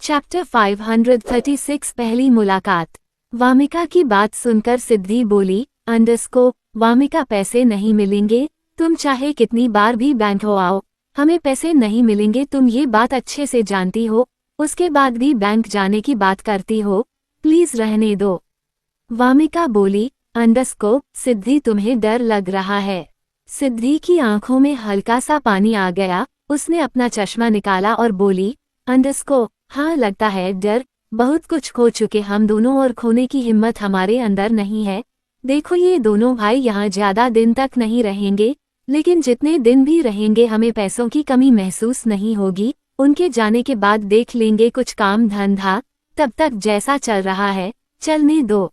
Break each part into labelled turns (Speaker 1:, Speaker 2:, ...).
Speaker 1: Chapter 536 पहली मुलाकात। वामिका की बात सुनकर सिद्धि बोली, वामिका पैसे नहीं मिलेंगे, तुम चाहे कितनी बार भी बैंक हो आओ, हमें पैसे नहीं मिलेंगे, तुम ये बात अच्छे से जानती हो, उसके बाद भी बैंक जाने की बात करती हो, प्लीज रहने दो। वामिका बोली, सिद्धि तुम्हें डर लग रहा है। सिद्धि की आंखों में हल्का सा पानी आ गया, उसने अपना चश्मा निकाला और बोली, हाँ लगता है डर, बहुत कुछ खो चुके हम दोनों और खोने की हिम्मत हमारे अंदर नहीं है। देखो ये दोनों भाई यहाँ ज्यादा दिन तक नहीं रहेंगे, लेकिन जितने दिन भी रहेंगे हमें पैसों की कमी महसूस नहीं होगी, उनके जाने के बाद देख लेंगे कुछ काम धंधा, तब तक जैसा चल रहा है चलने दो।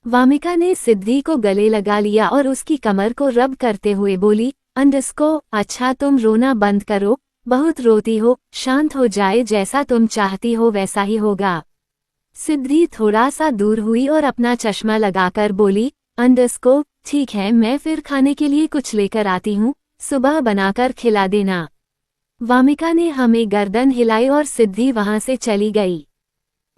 Speaker 1: वामिका ने सिद्धि को गले लगा लिया और उसकी कमर को रब करते हुए बोली, अच्छा तुम रोना बंद करो, बहुत रोती हो, शांत हो जाए, जैसा तुम चाहती हो वैसा ही होगा। सिद्धि थोड़ा सा दूर हुई और अपना चश्मा लगाकर बोली, ठीक है, मैं फिर खाने के लिए कुछ लेकर आती हूँ, सुबह बनाकर खिला देना। वामिका ने हमें गर्दन हिलाई और सिद्धि वहां से चली गई।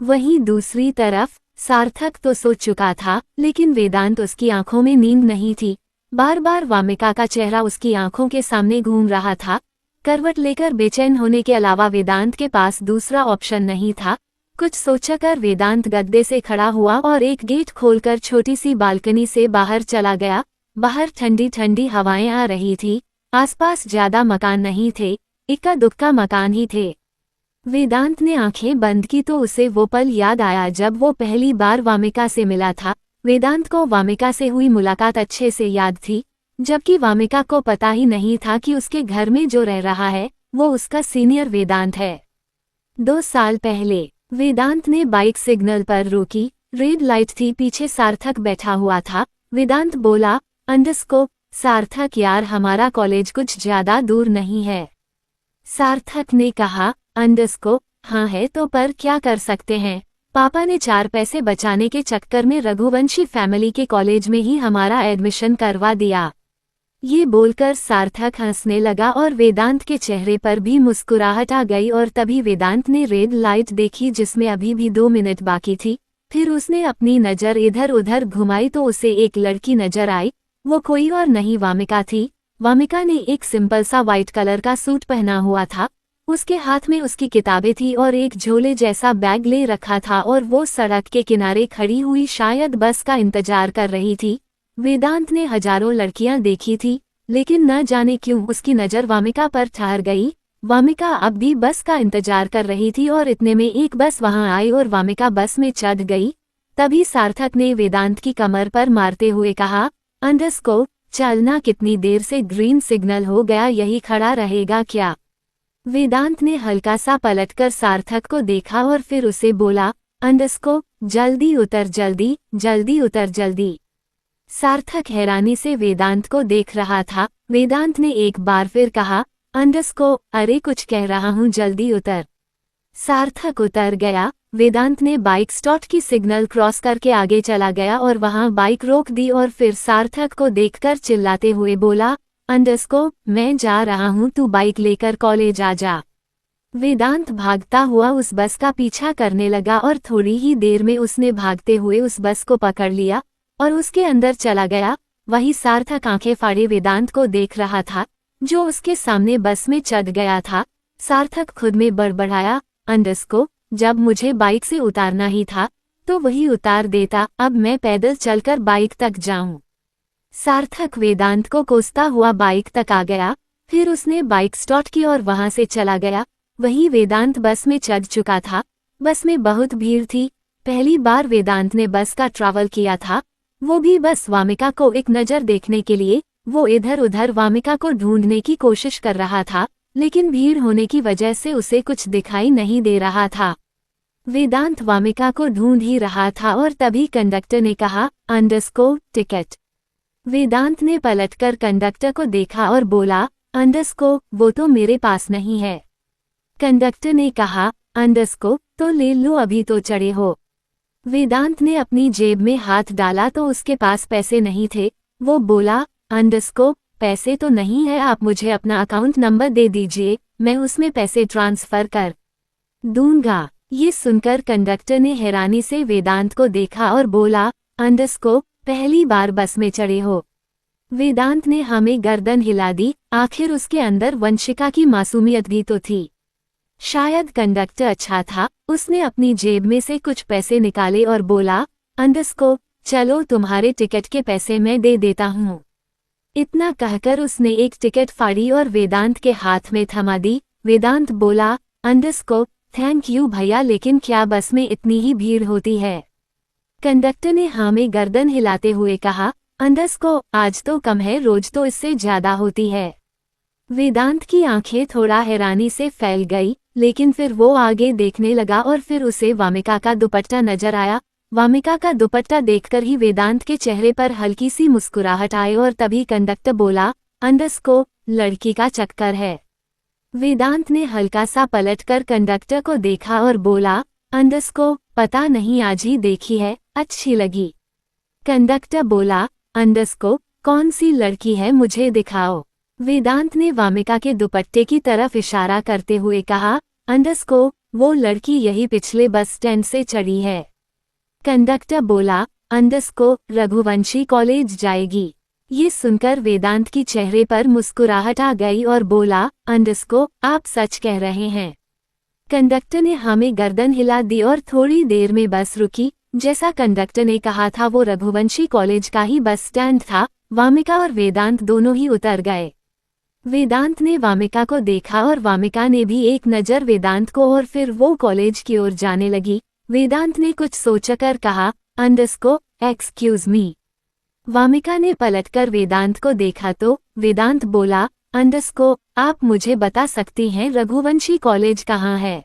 Speaker 1: वहीं दूसरी तरफ सार्थक तो सो चुका था, लेकिन वेदांत उसकी आंखों में नींद नहीं थी। बार बार वामिका का चेहरा उसकी आंखों के सामने घूम रहा था। करवट लेकर बेचैन होने के अलावा वेदांत के पास दूसरा ऑप्शन नहीं था। कुछ सोचकर वेदांत गद्दे से खड़ा हुआ और एक गेट खोलकर छोटी सी बालकनी से बाहर चला गया। बाहर ठंडी ठंडी हवाएं आ रही थी। आसपास ज्यादा मकान नहीं थे, इक्का दुक्का मकान ही थे। वेदांत ने आंखें बंद की तो उसे वो पल याद आया जब वो पहली बार वामिका से मिला था। वेदांत को वामिका से हुई मुलाकात अच्छे से याद थी, जबकि वामिका को पता ही नहीं था कि उसके घर में जो रह रहा है वो उसका सीनियर वेदांत है। 2 साल पहले वेदांत ने बाइक सिग्नल पर रोकी। रेड लाइट थी, पीछे सार्थक बैठा हुआ था। वेदांत बोला, सार्थक यार, हमारा कॉलेज कुछ ज्यादा दूर नहीं है। सार्थक ने कहा, हाँ है तो, पर क्या कर सकते हैं, पापा ने 4 पैसे बचाने के चक्कर में रघुवंशी फैमिली के कॉलेज में ही हमारा एडमिशन करवा दिया। ये बोलकर सार्थक हंसने लगा और वेदांत के चेहरे पर भी मुस्कुराहट आ गई। और तभी वेदांत ने रेड लाइट देखी जिसमें अभी भी 2 मिनट बाकी थी। फिर उसने अपनी नज़र इधर उधर घुमाई तो उसे एक लड़की नजर आई। वो कोई और नहीं वामिका थी। वामिका ने एक सिंपल सा व्हाइट कलर का सूट पहना हुआ था। उसके हाथ में उसकी किताबें थी और एक झोले जैसा बैग ले रखा था और वो सड़क के किनारे खड़ी हुई शायद बस का इंतजार कर रही थी। वेदांत ने हजारों लड़कियां देखी थी, लेकिन न जाने क्यों उसकी नज़र वामिका पर ठहर गई। वामिका अब भी बस का इंतजार कर रही थी और इतने में एक बस वहां आई और वामिका बस में चढ़ गई। तभी सार्थक ने वेदांत की कमर पर मारते हुए कहा, चलना, कितनी देर से ग्रीन सिग्नल हो गया, यही खड़ा रहेगा क्या? वेदांत ने हल्का सा पलटकर सार्थक को देखा और फिर उसे बोला, जल्दी उतर, जल्दी जल्दी उतर, जल्दी। सार्थक हैरानी से वेदांत को देख रहा था। वेदांत ने एक बार फिर कहा, अरे कुछ कह रहा हूँ, जल्दी उतर। सार्थक उतर गया। वेदांत ने बाइक स्टॉप की सिग्नल क्रॉस करके आगे चला गया और वहां बाइक रोक दी और फिर सार्थक को देखकर चिल्लाते हुए बोला, मैं जा रहा हूँ, तू बाइक लेकर कॉलेज आ जा। वेदांत भागता हुआ उस बस का पीछा करने लगा और थोड़ी ही देर में उसने भागते हुए उस बस को पकड़ लिया और उसके अंदर चला गया। वही सार्थक आंखें फाड़े वेदांत को देख रहा था, जो उसके सामने बस में चढ़ गया था। सार्थक खुद में बड़बड़ाया, जब मुझे बाइक से उतारना ही था तो वही उतार देता, अब मैं पैदल चलकर बाइक तक जाऊं। सार्थक वेदांत को कोसता हुआ बाइक तक आ गया। फिर उसने बाइक स्टॉप की और वहां से चला गया। वही वेदांत बस में चढ़ चुका था। बस में बहुत भीड़ थी। पहली बार वेदांत ने बस का ट्रैवल किया था, वो भी बस वामिका को एक नज़र देखने के लिए। वो इधर उधर वामिका को ढूंढने की कोशिश कर रहा था, लेकिन भीड़ होने की वजह से उसे कुछ दिखाई नहीं दे रहा था। वेदांत वामिका को ढूंढ ही रहा था और तभी कंडक्टर ने कहा, टिकट। वेदांत ने पलटकर कंडक्टर को देखा और बोला, वो तो मेरे पास नहीं है। कंडक्टर ने कहा, तो ले लो, अभी तो चढ़े हो। वेदांत ने अपनी जेब में हाथ डाला तो उसके पास पैसे नहीं थे। वो बोला, पैसे तो नहीं है, आप मुझे अपना अकाउंट नंबर दे दीजिए, मैं उसमें पैसे ट्रांसफर कर दूंगा। ये सुनकर कंडक्टर ने हैरानी से वेदांत को देखा और बोला, अंडरस्को, पहली बार बस में चढ़े हो? वेदांत ने हमें गर्दन हिला दी। आखिर उसके अंदर वंशिका की मासूमियत भी तो थी। शायद कंडक्टर अच्छा था। उसने अपनी जेब में से कुछ पैसे निकाले और बोला, अंडरस्को, चलो तुम्हारे टिकट के पैसे मैं दे देता हूँ। इतना कहकर उसने एक टिकट फाड़ी और वेदांत के हाथ में थमा दी। वेदांत बोला, अंडरस्को, थैंक यू भैया, लेकिन क्या बस में इतनी ही भीड़ होती है? कंडक्टर ने हमें गर्दन हिलाते हुए कहा, अंडरस्को, आज तो कम है, रोज तो इससे ज्यादा होती है। वेदांत की आंखें थोड़ा हैरानी से फैल गई, लेकिन फिर वो आगे देखने लगा और फिर उसे वामिका का दुपट्टा नजर आया। वामिका का दुपट्टा देखकर ही वेदांत के चेहरे पर हल्की सी मुस्कुराहट आई और तभी कंडक्टर बोला, अंडरस्को, लड़की का चक्कर है। वेदांत ने हल्का सा पलटकर कंडक्टर को देखा और बोला, अंडरस्को, पता नहीं, आज ही देखी है, अच्छी लगी। कंडक्टर बोला, अंडरस्को, कौन सी लड़की है, मुझे दिखाओ। वेदांत ने वामिका के दुपट्टे की तरफ इशारा करते हुए कहा, अंडरस्को, वो लड़की यही पिछले बस स्टैंड से चढ़ी है। कंडक्टर बोला, अंडरस्को, रघुवंशी कॉलेज जाएगी। ये सुनकर वेदांत की चेहरे पर मुस्कुराहट आ गई और बोला, अंडरस्को, आप सच कह रहे हैं। कंडक्टर ने हमें गर्दन हिला दी और थोड़ी देर में बस रुकी। जैसा कंडक्टर ने कहा था वो रघुवंशी कॉलेज का ही बस स्टैंड था। वामिका और वेदांत दोनों ही उतर गए। वेदांत ने वामिका को देखा और वामिका ने भी एक नज़र वेदांत को और फिर वो कॉलेज की ओर जाने लगी। वेदांत ने कुछ सोचकर कहा, अंडरस्को, एक्सक्यूज मी। वामिका ने पलटकर वेदांत को देखा तो वेदांत बोला, अंडरस्को, आप मुझे बता सकती हैं रघुवंशी कॉलेज कहाँ है?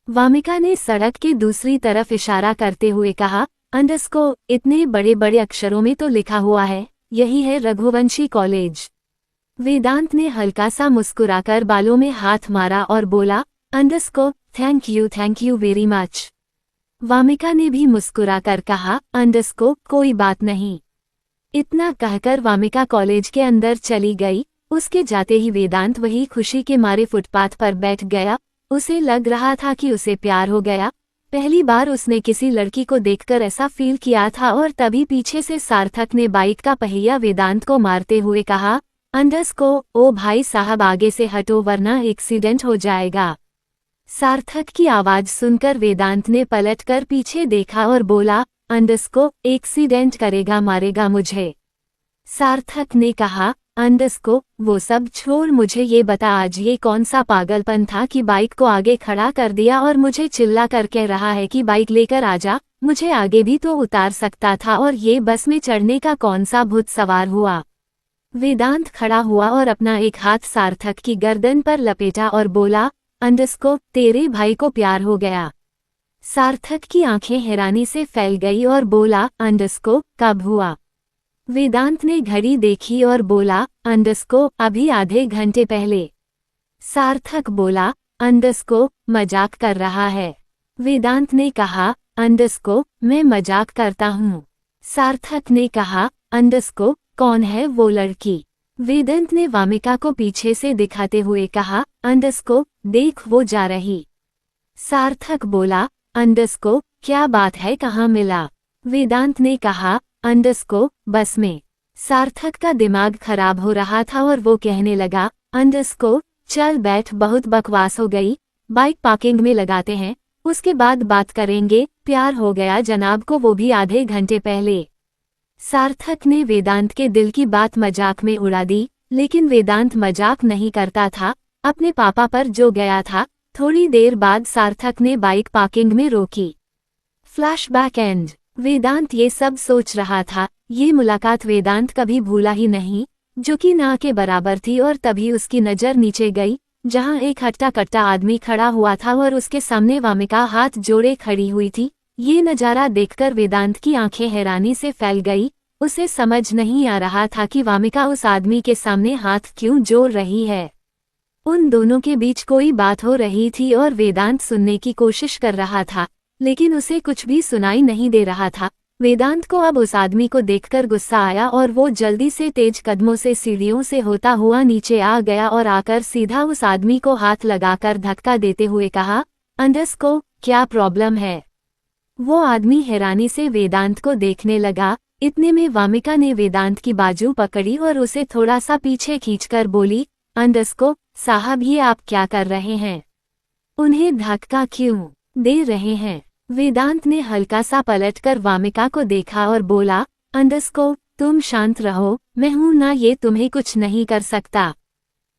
Speaker 1: वामिका ने सड़क के दूसरी तरफ इशारा करते हुए कहा, अंडरस्को, इतने बड़े बड़े अक्षरों में तो लिखा हुआ है, यही है रघुवंशी कॉलेज। वेदांत ने हल्का सा मुस्कुराकर बालों में हाथ मारा और बोला, अंडरस्को, thank you very much. Wamiqa ने भी मुस्कुराकर कहा, अंडरस्को, कोई बात नहीं। इतना कहकर वामिका कॉलेज के अंदर चली गई। उसके जाते ही वेदांत वही खुशी के मारे फुटपाथ पर बैठ गया। उसे लग रहा था कि उसे प्यार हो गया। पहली बार उसने किसी लड़की को देखकर ऐसा फील किया था। और तभी पीछे से सार्थक ने बाइक का पहिया वेदांत को मारते हुए कहा, अंडरस्को, ओ भाई साहब, आगे से हटो वरना एक्सीडेंट हो जाएगा। सार्थक की आवाज सुनकर वेदांत ने पलटकर पीछे देखा और बोला, अंडरस्को, एक्सीडेंट करेगा, मारेगा मुझे। सार्थक ने कहा, अंडरस्को, वो सब छोड़, मुझे ये बता, आज ये कौन सा पागलपन था कि बाइक को आगे खड़ा कर दिया और मुझे चिल्ला कर कह रहा है कि बाइक लेकर आजा, मुझे आगे भी तो उतार सकता था, और ये बस में चढ़ने का कौन सा भूत सवार हुआ? वेदांत खड़ा हुआ और अपना एक हाथ सार्थक की गर्दन पर लपेटा और बोला, अंडरस्को, तेरे भाई को प्यार हो गया। सार्थक की आंखें हैरानी से फैल गई और बोला, अंडरस्को, कब हुआ? वेदांत ने घड़ी देखी और बोला, अंडरस्को, अभी आधे घंटे पहले। सार्थक बोला, अंडरस्को, मजाक कर रहा है। वेदांत ने कहा, अंडरस्को, मैं मजाक करता हूँ। सार्थक ने कहा, अंडरस्को, कौन है वो लड़की? वेदांत ने वामिका को पीछे से दिखाते हुए कहा, अंडरस्को, देख वो जा रही। सार्थक बोला, अंडरस्को, क्या बात है, कहाँ मिला? वेदांत ने कहा, अंडरस्को, बस में। सार्थक का दिमाग खराब हो रहा था और वो कहने लगा, अंडरस्को, चल बैठ, बहुत बकवास हो गई, बाइक पार्किंग में लगाते हैं, उसके बाद बात करेंगे, प्यार हो गया जनाब को, वो भी आधे घंटे पहले। सार्थक ने वेदांत के दिल की बात मजाक में उड़ा दी, लेकिन वेदांत मजाक नहीं करता था, अपने पापा पर जो गया था। थोड़ी देर बाद सार्थक ने बाइक पार्किंग में रोकी। Flashback and. वेदांत ये सब सोच रहा था। ये मुलाकात वेदांत कभी भूला ही नहीं, जो कि ना के बराबर थी। और तभी उसकी नज़र नीचे गई, जहां एक हट्टा कट्टा आदमी खड़ा हुआ था और उसके सामने वामिका हाथ जोड़े खड़ी हुई थी। ये नज़ारा देखकर वेदांत की आंखें हैरानी से फैल गई। उसे समझ नहीं आ रहा था कि वामिका उस आदमी के सामने हाथ क्यों जोड़ रही है। उन दोनों के बीच कोई बात हो रही थी और वेदांत सुनने की कोशिश कर रहा था, लेकिन उसे कुछ भी सुनाई नहीं दे रहा था। वेदांत को अब उस आदमी को देखकर गुस्सा आया और वो जल्दी से तेज कदमों से सीढ़ियों से होता हुआ नीचे आ गया और आकर सीधा उस आदमी को हाथ लगाकर धक्का देते हुए कहा, अंडरस्को, क्या प्रॉब्लम है? वो आदमी हैरानी से वेदांत को देखने लगा। इतने में वामिका ने वेदांत की बाजू पकड़ी और उसे थोड़ा सा पीछे खींचकर बोली, अंडरस्को साहब ये आप क्या कर रहे हैं? उन्हें धक्का क्यों दे रहे हैं? वेदांत ने हल्का सा पलटकर वामिका को देखा और बोला, अंडरस्को तुम शांत रहो, मैं हूं ना, ये तुम्हें कुछ नहीं कर सकता।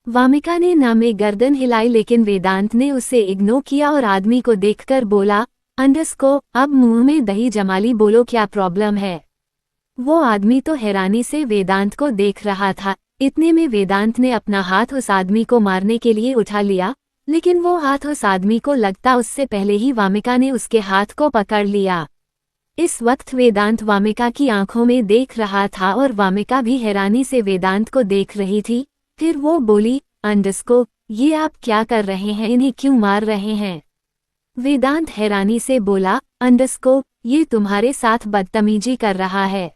Speaker 1: वामिका ने ना में गर्दन हिलाई लेकिन वेदांत ने उसे इग्नोर किया और आदमी को देखकर बोला, अंडरस्को अब मुंह में दही जमाली, बोलो क्या प्रॉब्लम है? वो आदमी तो हैरानी से वेदांत को देख रहा था। इतने में वेदांत ने अपना हाथ उस आदमी को मारने के लिए उठा लिया, लेकिन वो हाथ उस आदमी को लगता उससे पहले ही वामिका ने उसके हाथ को पकड़ लिया। इस वक्त वेदांत वामिका की आंखों में देख रहा था और वामिका भी हैरानी से वेदांत को देख रही थी। फिर वो बोली, अंडरस्को ये आप क्या कर रहे हैं? इन्हें क्यों मार रहे हैं? वेदांत हैरानी से बोला, अंडरस्को ये तुम्हारे साथ बदतमीजी कर रहा है।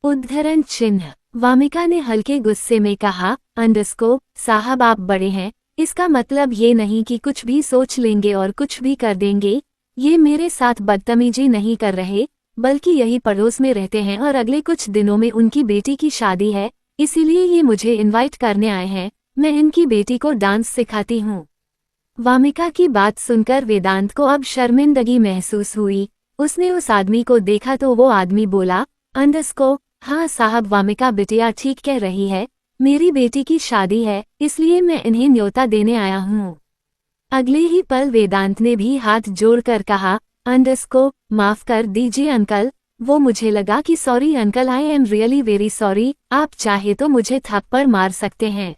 Speaker 1: उद्धरण चिन्ह। वामिका ने हल्के गुस्से में कहा, अंडरस्को साहब आप बड़े हैं, इसका मतलब ये नहीं कि कुछ भी सोच लेंगे और कुछ भी कर देंगे। ये मेरे साथ बदतमीजी नहीं कर रहे, बल्कि यही पड़ोस में रहते हैं और अगले कुछ दिनों में उनकी बेटी की शादी है, इसीलिए ये मुझे इनवाइट करने आए हैं। मैं इनकी बेटी को डांस सिखाती हूँ। वामिका की बात सुनकर वेदांत को अब शर्मिंदगी महसूस हुई। उसने उस आदमी को देखा तो वो आदमी बोला, अंडरस्को हाँ साहब वामिका बिटिया ठीक कह रही है, मेरी बेटी की शादी है, इसलिए मैं इन्हें न्योता देने आया हूँ। अगले ही पल वेदांत ने भी हाथ जोड़कर कहा, अंडरस्को माफ कर दीजिए अंकल, वो मुझे लगा कि sorry uncle, I am really very sorry, आप चाहे तो मुझे थप्पड़ मार सकते हैं।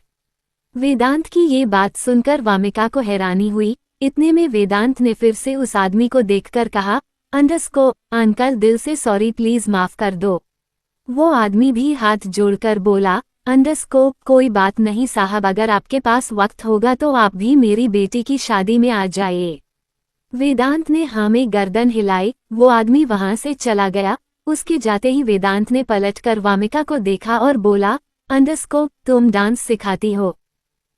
Speaker 1: वेदांत की ये बात सुनकर वामिका को हैरानी हुई। इतने में वेदांत ने फिर से उस आदमी को देखकर कहा, अंडरस्को अंकल दिल से सॉरी, प्लीज माफ कर दो। वो आदमी भी हाथ जोड़कर बोला, अंडरस्को कोई बात नहीं साहब, अगर आपके पास वक्त होगा तो आप भी मेरी बेटी की शादी में आ जाइए। वेदांत ने हाँ में गर्दन हिलाई। वो आदमी वहां से चला गया। उसके जाते ही वेदांत ने पलटकर वामिका को देखा और बोला, अंडरस्को तुम डांस सिखाती हो?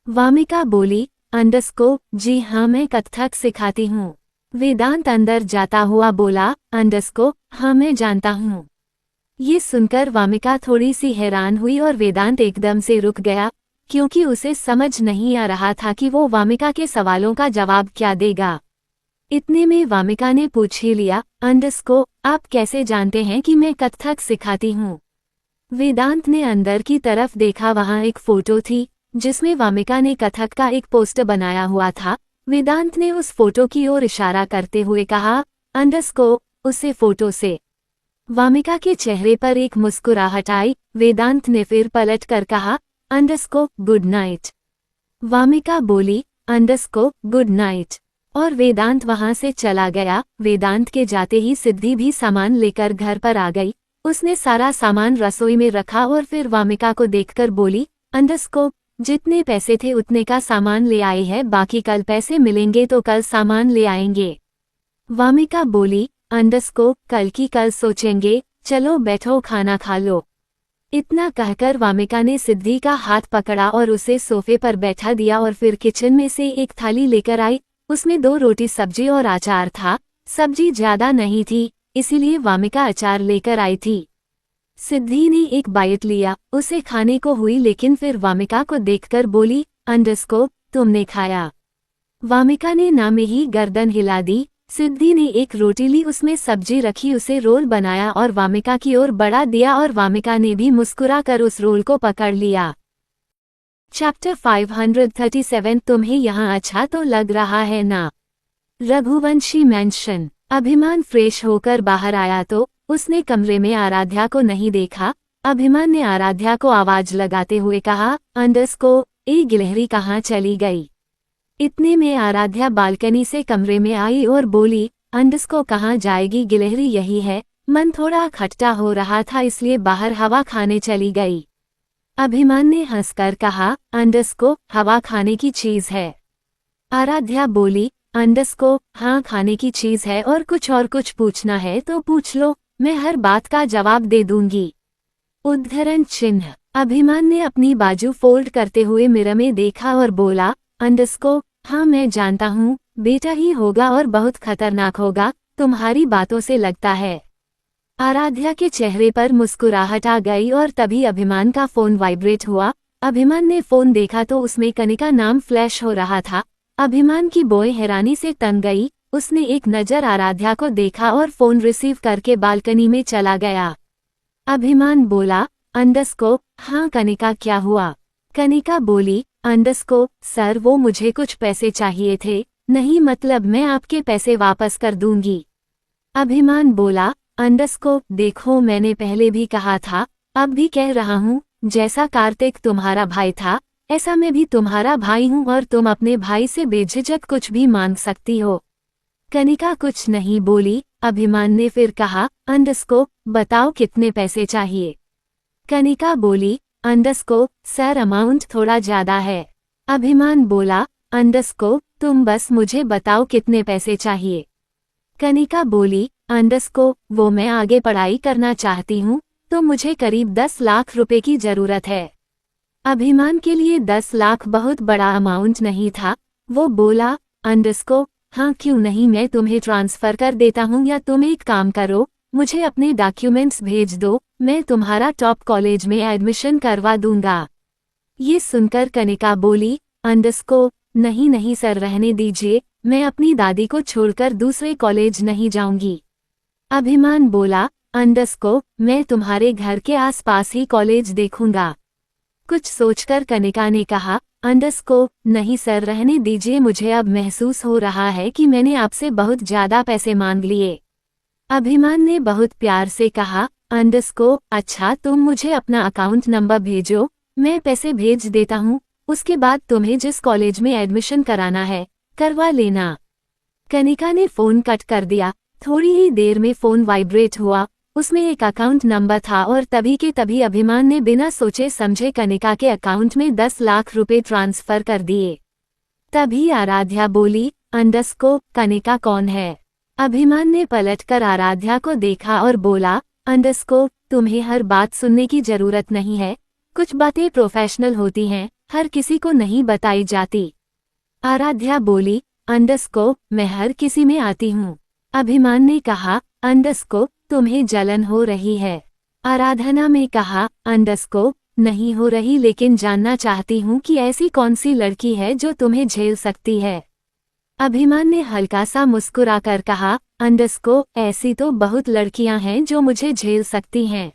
Speaker 1: वामिका बोली, अंडरस्को जी हाँ मैं कथक सिखाती हूँ। वेदांत अंदर जाता हुआ बोला, अंडरस्को हाँ मैं जानता हूँ। ये सुनकर वामिका थोड़ी सी हैरान हुई और वेदांत एकदम से रुक गया, क्योंकि उसे समझ नहीं आ रहा था कि वो वामिका के सवालों का जवाब क्या देगा। इतने में वामिका ने पूछ ही लिया, अंडरस्को आप कैसे जानते हैं कि मैं कथक सिखाती हूँ? वेदांत ने अंदर की तरफ देखा, वहाँ एक फोटो थी जिसमें वामिका ने कथक का एक पोस्टर बनाया हुआ था। वेदांत ने उस फोटो की ओर इशारा करते हुए कहा, अंडरस्को उसे फोटो से। वामिका के चेहरे पर एक मुस्कुराहट आई। वेदांत ने फिर पलट कर कहा, अंडरस्को गुड नाइट। वामिका बोली, अंडरस्को गुड नाइट, और वेदांत वहां से चला गया। वेदांत के जाते ही सिद्धि भी सामान लेकर घर पर आ गई। उसने सारा सामान रसोई में रखा और फिर वामिका को देखकर बोली, अंडरस्को जितने पैसे थे उतने का सामान ले आए हैं, बाकी कल पैसे मिलेंगे तो कल सामान ले आएंगे। वामिका बोली, अंडरस्को कल की कल सोचेंगे, चलो बैठो खाना खा लो। इतना कहकर वामिका ने सिद्धि का हाथ पकड़ा और उसे सोफे पर बैठा दिया और फिर किचन में से एक थाली लेकर आई। उसमें 2 रोटी सब्जी और अचार था। सब्जी ज्यादा नहीं थी, इसीलिए वामिका अचार लेकर आई थी। सिद्धि ने एक बाइट लिया, उसे खाने को हुई, लेकिन फिर वामिका को देखकर बोली, अंडरस्को तुमने खाया? वामिका ने ना में ही गर्दन हिला दी। सिद्धि ने एक रोटी ली, उसमें सब्जी रखी, उसे रोल बनाया और वामिका की ओर बढ़ा दिया और वामिका ने भी मुस्कुरा कर उस रोल को पकड़ लिया। चैप्टर 537 तुम्हें यहाँ अच्छा तो लग रहा है ना? रघुवंशी मेंशन। अभिमान फ्रेश होकर बाहर आया तो उसने कमरे में आराध्या को नहीं देखा। अभिमान ने आराध्या को आवाज लगाते हुए कहा, अंडरस्को ए गिलहरी कहाँ चली गई? इतने में आराध्या बालकनी से कमरे में आई और बोली, अंडरस्को कहाँ जाएगी, गिलहरी यही है, मन थोड़ा खट्टा हो रहा था इसलिए बाहर हवा खाने चली गई। अभिमान ने हंसकर कहा, अंडरस्को हवा खाने की चीज है। आराध्या बोली, अंडरस्को हाँ खाने की चीज है, और कुछ पूछना है तो पूछ लो, मैं हर बात का जवाब दे दूंगी। उद्धरण चिन्ह। अभिमान ने अपनी बाजू फोल्ड करते हुए मिरर में देखा और बोला, अंडरस्को हाँ मैं जानता हूँ, बेटा ही होगा और बहुत खतरनाक होगा, तुम्हारी बातों से लगता है। आराध्या के चेहरे पर मुस्कुराहट आ गई और तभी अभिमान का फोन वाइब्रेट हुआ। अभिमान ने फोन देखा तो उसमें कनिका नाम फ्लैश हो रहा था। अभिमान की बोए हैरानी से तंग गई। उसने एक नज़र आराध्या को देखा और फोन रिसीव करके बालकनी में चला गया। अभिमान बोला, अंडरस्कोप, हाँ कनिका क्या हुआ? कनिका बोली, अंडरस्कोप सर वो मुझे कुछ पैसे चाहिए थे। नहीं मतलब मैं आपके पैसे वापस कर दूंगी। अभिमान बोला, अंडरस्कोप देखो मैंने पहले भी कहा था, अब भी कह रहा हूँ, जैसा कार्तिक तुम्हारा भाई था ऐसा मैं भी तुम्हारा भाई हूँ और तुम अपने भाई से बेझिझक कुछ भी मांग सकती हो। कनिका कुछ नहीं बोली। अभिमान ने फिर कहा, अंडरस्कोप बताओ कितने पैसे चाहिए? कनिका बोली, अंडरस्कोप सर अमाउंट थोड़ा ज्यादा है। अभिमान बोला, अंडरस्कोप तुम बस मुझे बताओ कितने पैसे चाहिए? कनिका बोली, अंडरस्कोप वो मैं आगे पढ़ाई करना चाहती हूँ तो मुझे करीब 10 लाख रुपए की जरूरत है। अभिमान के लिए 10 लाख बहुत बड़ा अमाउंट नहीं था। वो बोला, अंडरस्कोप हाँ क्यों नहीं, मैं तुम्हें ट्रांसफर कर देता हूँ या तुम एक काम करो, मुझे अपने डॉक्यूमेंट्स भेज दो, मैं तुम्हारा टॉप कॉलेज में एडमिशन करवा दूंगा। ये सुनकर कनिका बोली, अंडरस्कोप नहीं नहीं सर रहने दीजिए, मैं अपनी दादी को छोड़कर दूसरे कॉलेज नहीं जाऊंगी। अभिमान बोला, अंडरस्कोप मैं तुम्हारे घर के आसपास ही कॉलेज देखूंगा। कुछ सोचकर कनिका ने कहा, अंडरस्कोप नहीं सर रहने दीजिए, मुझे अब महसूस हो रहा है कि मैंने आपसे बहुत ज्यादा पैसे मांग लिए। अभिमान ने बहुत प्यार से कहा, अंडरस्कोप अच्छा तुम मुझे अपना अकाउंट नंबर भेजो, मैं पैसे भेज देता हूँ, उसके बाद तुम्हें जिस कॉलेज में एडमिशन कराना है करवा लेना। कनिका ने फोन कट कर दिया। थोड़ी ही देर में फोन वाइब्रेट हुआ। उसमें एक अकाउंट नंबर था और तभी के तभी अभिमान ने बिना सोचे समझे कनिका के अकाउंट में 10 लाख रुपए ट्रांसफर कर दिए। तभी आराध्या बोली, अंडरस्कोप कनिका कौन है? अभिमान ने पलटकर आराध्या को देखा और बोला, अंडरस्कोप तुम्हें हर बात सुनने की जरूरत नहीं है, कुछ बातें प्रोफेशनल होती हैं, हर किसी को नहीं बताई जाती। आराध्या बोली, अंडरस्कोप मैं हर किसी में आती हूँ। अभिमान ने कहा, अंडरस्कोप तुम्हें जलन हो रही है। आराधना में कहा, अंडरस्कोप नहीं हो रही लेकिन जानना चाहती हूँ कि ऐसी कौन सी लड़की है जो तुम्हें झेल सकती है। अभिमान ने हल्का सा मुस्कुराकर कहा, अंडरस्कोप ऐसी तो बहुत लड़कियां हैं जो मुझे झेल सकती हैं।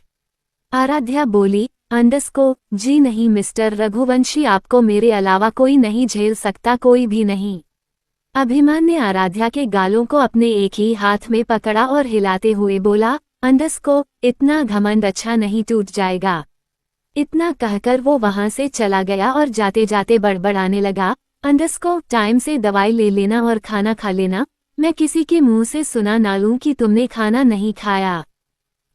Speaker 1: आराध्या बोली, अंडरस्कोप जी नहीं मिस्टर रघुवंशी आपको मेरे अलावा कोई नहीं झेल सकता, कोई भी नहीं। अभिमान ने आराध्या के गालों को अपने एक ही हाथ में पकड़ा और हिलाते हुए बोला, अंडरस्कोप इतना घमंड अच्छा नहीं टूट जाएगा। इतना कहकर वो वहां से चला गया और जाते जाते बड़बड़ाने लगा, अंडरस्कोप टाइम से दवाई ले लेना और खाना खा लेना, मैं किसी के मुंह से सुना ना लूं कि तुमने खाना नहीं खाया।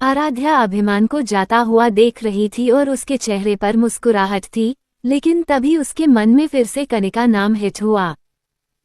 Speaker 1: आराध्या अभिमान को जाता हुआ देख रही थी और उसके चेहरे पर मुस्कुराहट थी, लेकिन तभी उसके मन में फिर से कनिका नाम हिट हुआ।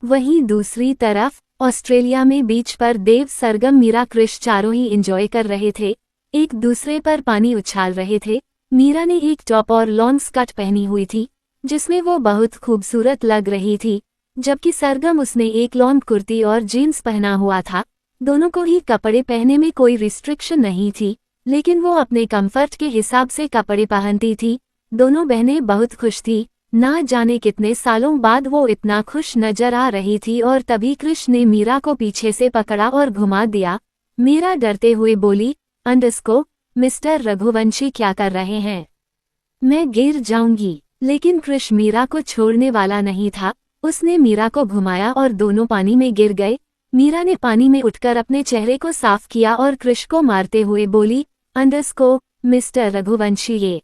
Speaker 1: वहीं दूसरी तरफ ऑस्ट्रेलिया में बीच पर देव, सरगम, मीरा, क्रिश चारों ही एंजॉय कर रहे थे, एक दूसरे पर पानी उछाल रहे थे। मीरा ने एक टॉप और लॉन्ग स्कर्ट पहनी हुई थी जिसमें वो बहुत खूबसूरत लग रही थी, जबकि सरगम उसने एक लॉन्ग कुर्ती और जीन्स पहना हुआ था। दोनों को ही कपड़े पहनने में कोई रिस्ट्रिक्शन नहीं थी, लेकिन वो अपने कंफर्ट के हिसाब से कपड़े पहनती थी। दोनों बहनें बहुत खुश थी, ना जाने कितने सालों बाद वो इतना खुश नजर आ रही थी। और तभी कृष्ण ने मीरा को पीछे से पकड़ा और घुमा दिया। मीरा डरते हुए बोली, अंडरस्कोप मिस्टर रघुवंशी क्या कर रहे हैं? मैं गिर जाऊंगी। लेकिन कृष्ण मीरा को छोड़ने वाला नहीं था। उसने मीरा को घुमाया और दोनों पानी में गिर गए। मीरा ने पानी में उठकर अपने चेहरे को साफ किया और कृष्ण को मारते हुए बोली, अंडरस्कोप मिस्टर रघुवंशी ये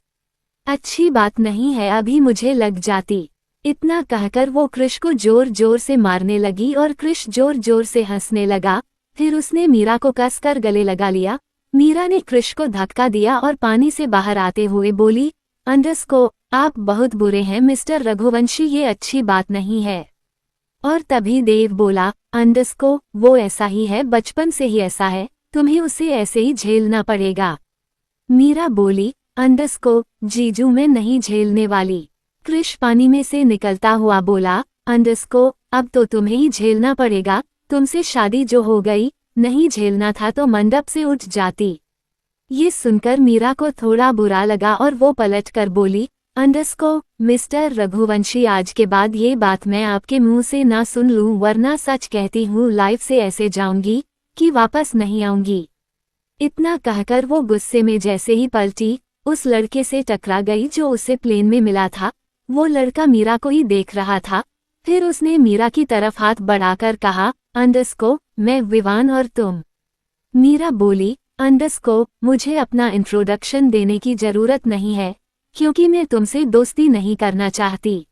Speaker 1: अच्छी बात नहीं है, अभी मुझे लग जाती। इतना कहकर वो कृष को जोर जोर से मारने लगी और कृष जोर जोर से हंसने लगा। फिर उसने मीरा को कसकर गले लगा लिया। मीरा ने कृष को धक्का दिया और पानी से बाहर आते हुए बोली, अंडरस्कोप आप बहुत बुरे हैं मिस्टर रघुवंशी, ये अच्छी बात नहीं है। और तभी देव बोला, अंडरस्कोप वो ऐसा ही है, बचपन से ही ऐसा है, तुम्हें उसे ऐसे ही झेलना पड़ेगा। मीरा बोली, अंडरस्कोप जीजू मैं नहीं झेलने वाली। कृष पानी में से निकलता हुआ बोला, अंडरस्कोप अब तो तुम्हें ही झेलना पड़ेगा, तुमसे शादी जो हो गई, नहीं झेलना था तो मंडप से उठ जाती। ये सुनकर मीरा को थोड़ा बुरा लगा और वो पलट कर बोली, मिस्टर रघुवंशी, आज के बाद ये बात मैं आपके मुंह से ना सुन लूं, वरना सच कहती हूँ लाइफ से ऐसे जाऊंगी कि वापस नहीं आऊंगी। इतना कहकर वो गुस्से में जैसे ही पलटी, उस लड़के से टकरा गई जो उसे प्लेन में मिला था। वो लड़का मीरा को ही देख रहा था। फिर उसने मीरा की तरफ हाथ बढ़ाकर कहा, मैं विवान और तुम। मीरा बोली, मुझे अपना इंट्रोडक्शन देने की जरूरत नहीं है, क्योंकि मैं तुमसे दोस्ती नहीं करना चाहती।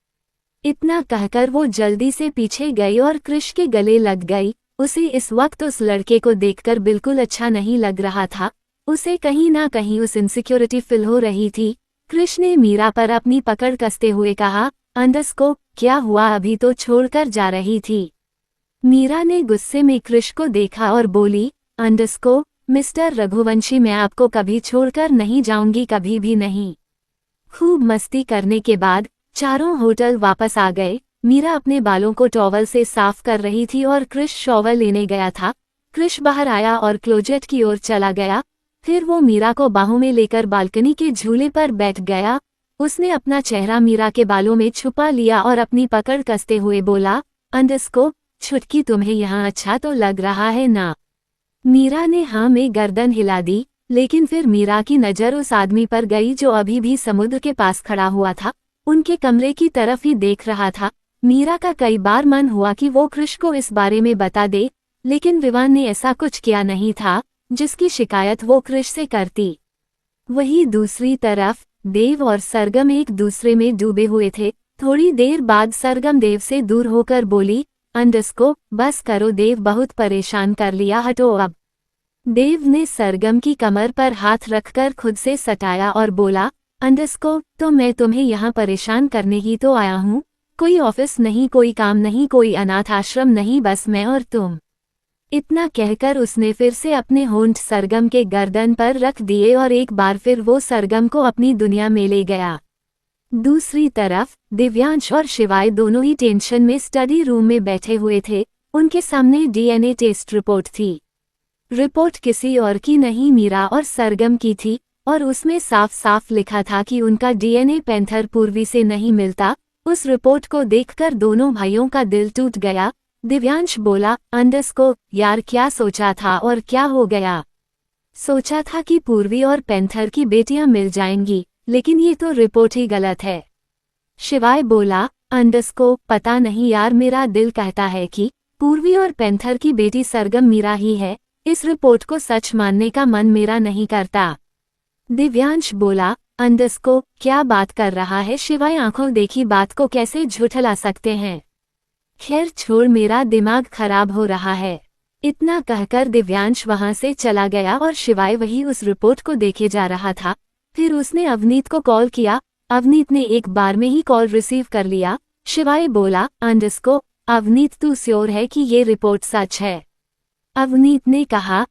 Speaker 1: इतना कहकर वो जल्दी से पीछे गई और कृष के गले लग गई। उसे इस वक्त उस लड़के को देखकर बिल्कुल अच्छा नहीं लग रहा था। उसे कहीं ना कहीं उस इनसिक्योरिटी फील हो रही थी। कृष ने मीरा पर अपनी पकड़ कसते हुए कहा, क्या हुआ, अभी तो छोड़कर जा रही थी। मीरा ने गुस्से में कृष को देखा और बोली, मिस्टर रघुवंशी, मैं आपको कभी छोड़कर नहीं जाऊंगी, कभी भी नहीं। खूब मस्ती करने के बाद चारों होटल वापस आ गए। मीरा अपने बालों को टॉवल से साफ कर रही थी और कृष शॉवर लेने गया था। कृष बाहर आया और क्लोजेट की ओर चला गया। फिर वो मीरा को बाहों में लेकर बालकनी के झूले पर बैठ गया। उसने अपना चेहरा मीरा के बालों में छुपा लिया और अपनी पकड़ कसते हुए बोला, छुटकी, तुम्हें यहाँ अच्छा तो लग रहा है ना? मीरा ने हाँ में गर्दन हिला दी, लेकिन फिर मीरा की नज़र उस आदमी पर गई जो अभी भी समुद्र के पास खड़ा हुआ था। उनके कमरे की तरफ ही देख रहा था। मीरा का कई बार मन हुआ कि वो कृष को इस बारे में बता दे, लेकिन विवान ने ऐसा कुछ किया नहीं था जिसकी शिकायत वो कृष से करती। वहीं दूसरी तरफ देव और सरगम एक दूसरे में डूबे हुए थे। थोड़ी देर बाद सरगम देव से दूर होकर बोली, बस करो देव, बहुत परेशान कर लिया, हटो अब। देव ने सरगम की कमर पर हाथ रखकर खुद से सटाया और बोला, तो मैं तुम्हें यहाँ परेशान करने ही तो आया हूँ। कोई ऑफिस नहीं, कोई काम नहीं, कोई अनाथ आश्रम नहीं, बस मैं और तुम। इतना कहकर उसने फिर से अपने होंठ सरगम के गर्दन पर रख दिए और एक बार फिर वो सरगम को अपनी दुनिया में ले गया। दूसरी तरफ दिव्यांश और शिवाय दोनों ही टेंशन में स्टडी रूम में बैठे हुए थे। उनके सामने डीएनए टेस्ट रिपोर्ट थी। रिपोर्ट किसी और की नहीं, मीरा और सरगम की थी और उसमें साफ साफ लिखा था कि उनका डीएनए पैंथर पूर्वी से नहीं मिलता। उस रिपोर्ट को देखकर दोनों भाइयों का दिल टूट गया। दिव्यांश बोला, यार क्या सोचा था और क्या हो गया? सोचा था कि पूर्वी और पैंथर की बेटियां मिल जाएंगी, लेकिन ये तो रिपोर्ट ही गलत है। शिवाय बोला, पता नहीं यार, मेरा दिल कहता है कि पूर्वी और पैंथर की बेटी सरगम मीरा ही है। इस रिपोर्ट को सच मानने का मन मेरा नहीं करता। दिव्यांश बोला, क्या बात कर रहा है? शिवाय आंखों देखी बात को कैसे झुठला सकते हैं? खैर छोड़, मेरा दिमाग खराब हो रहा है। इतना कहकर दिव्यांश वहां से चला गया और शिवाय वही उस रिपोर्ट को देखे जा रहा था। फिर उसने अवनीत को कॉल किया। अवनीत ने एक बार में ही कॉल रिसीव कर लिया। शिवाय बोला, अवनीत, तू श्योर है कि ये रिपोर्ट सच है? अवनीत ने कहा,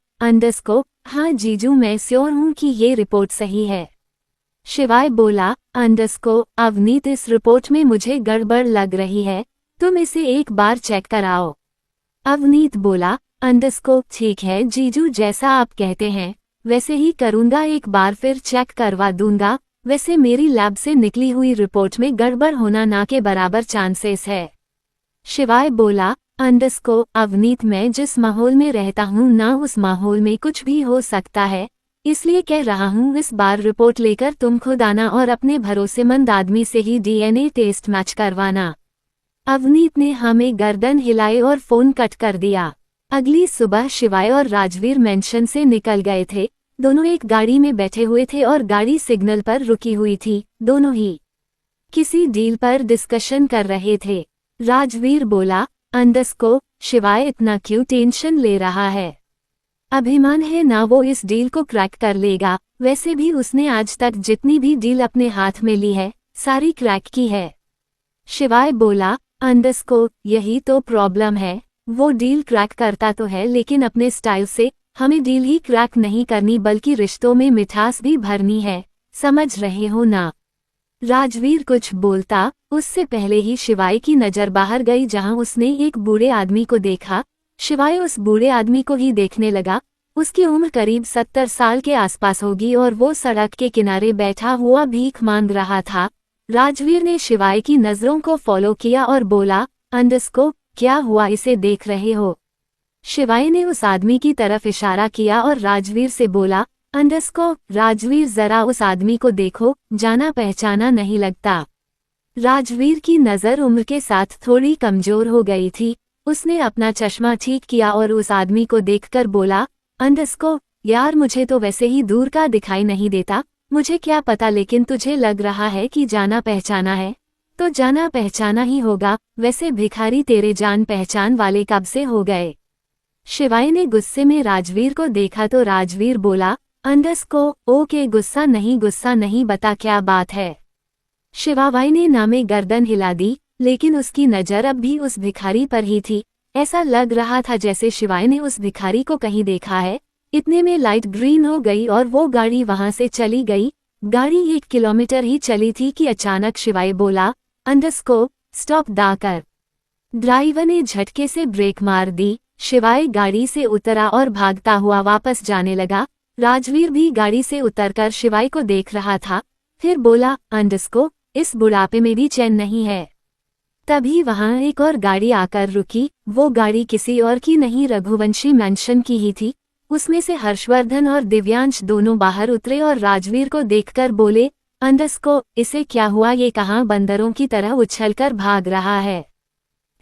Speaker 1: हाँ जीजू, मैं श्योर हूँ कि ये रिपोर्ट सही है। शिवाय बोला, अवनीत, इस रिपोर्ट में मुझे गड़बड़ लग रही है, तुम इसे एक बार चेक कराओ। अवनीत बोला, ठीक है जीजू, जैसा आप कहते हैं वैसे ही करूँगा, एक बार फिर चेक करवा दूंगा। वैसे मेरी लैब से निकली हुई रिपोर्ट में गड़बड़ होना ना के बराबर चांसेस है। शिवाय बोला, अवनीत, मैं जिस माहौल में रहता हूँ ना, उस माहौल में कुछ भी हो सकता है, इसलिए कह रहा हूँ इस बार रिपोर्ट लेकर तुम खुद आना और अपने भरोसेमंद आदमी से ही डीएनए टेस्ट मैच करवाना। अवनीत ने हमें गर्दन हिलाई और फोन कट कर दिया। अगली सुबह शिवाय और राजवीर मेंशन से निकल गए थे। दोनों एक गाड़ी में बैठे हुए थे और गाड़ी सिग्नल पर रुकी हुई थी। दोनों ही किसी डील पर डिस्कशन कर रहे थे। राजवीर बोला, शिवाय इतना क्यों टेंशन ले रहा है? अभिमान है ना, वो इस डील को क्रैक कर लेगा। वैसे भी उसने आज तक जितनी भी डील अपने हाथ में ली है, सारी क्रैक की है। शिवाय बोला, यही तो प्रॉब्लम है, वो डील क्रैक करता तो है लेकिन अपने स्टाइल से। हमें डील ही क्रैक नहीं करनी बल्कि रिश्तों में मिठास भी भरनी है, समझ रहे हो ना? राजवीर कुछ बोलता उससे पहले ही शिवाय की नज़र बाहर गई जहां उसने एक बूढ़े आदमी को देखा। शिवाय उस बूढ़े आदमी को ही देखने लगा। उसकी उम्र करीब 70 साल के आसपास होगी और वो सड़क के किनारे बैठा हुआ भीख मांग रहा था। राजवीर ने शिवाय की नज़रों को फॉलो किया और बोला, अंडरस्को, क्या हुआ, इसे देख रहे हो? शिवाय ने उस आदमी की तरफ इशारा किया और राजवीर से बोला, अंडरस्को। राजवीर, जरा उस आदमी को देखो, जाना पहचाना नहीं लगता। राजवीर की नज़र उम्र के साथ थोड़ी कमजोर हो गई थी। उसने अपना चश्मा ठीक किया और उस आदमी को देखकर बोला, अंडरस्को, यार मुझे तो वैसे ही दूर का दिखाई नहीं देता, मुझे क्या पता, लेकिन तुझे लग रहा है कि जाना पहचाना है, तो जाना पहचाना ही होगा। वैसे भिखारी तेरे जान पहचान वाले कब से हो गए? शिवाय ने गुस्से में राजवीर को देखा तो राजवीर बोला, अंडरस्को, ओके, गुस्सा नहीं, बता क्या बात है। शिवाबाई ने नामे गर्दन हिला दी, लेकिन उसकी नज़र अब भी उस भिखारी पर ही थी। ऐसा लग रहा था जैसे शिवाय ने उस भिखारी को कहीं देखा है। इतने में लाइट ग्रीन हो गई और वो गाड़ी वहां से चली गई। गाड़ी 1 किलोमीटर ही चली थी कि अचानक शिवाय बोला, अंडरस्को, स्टॉप दाकर। ड्राइवर ने झटके से ब्रेक मार दी। शिवाय गाड़ी से उतरा और भागता हुआ वापस जाने लगा। राजवीर भी गाड़ी से उतरकर शिवाय को देख रहा था। फिर बोला, अंडरस्को, इस बुढ़ापे में भी चैन नहीं है। तभी वहां एक और गाड़ी आकर रुकी। वो गाड़ी किसी और की नहीं, रघुवंशी मैंशन की ही थी। उसमें से हर्षवर्धन और दिव्यांश दोनों बाहर उतरे और राजवीर को देखकर बोले, अंडरस्को, इसे क्या हुआ, ये कहां बंदरों की तरह उछलकर भाग रहा है?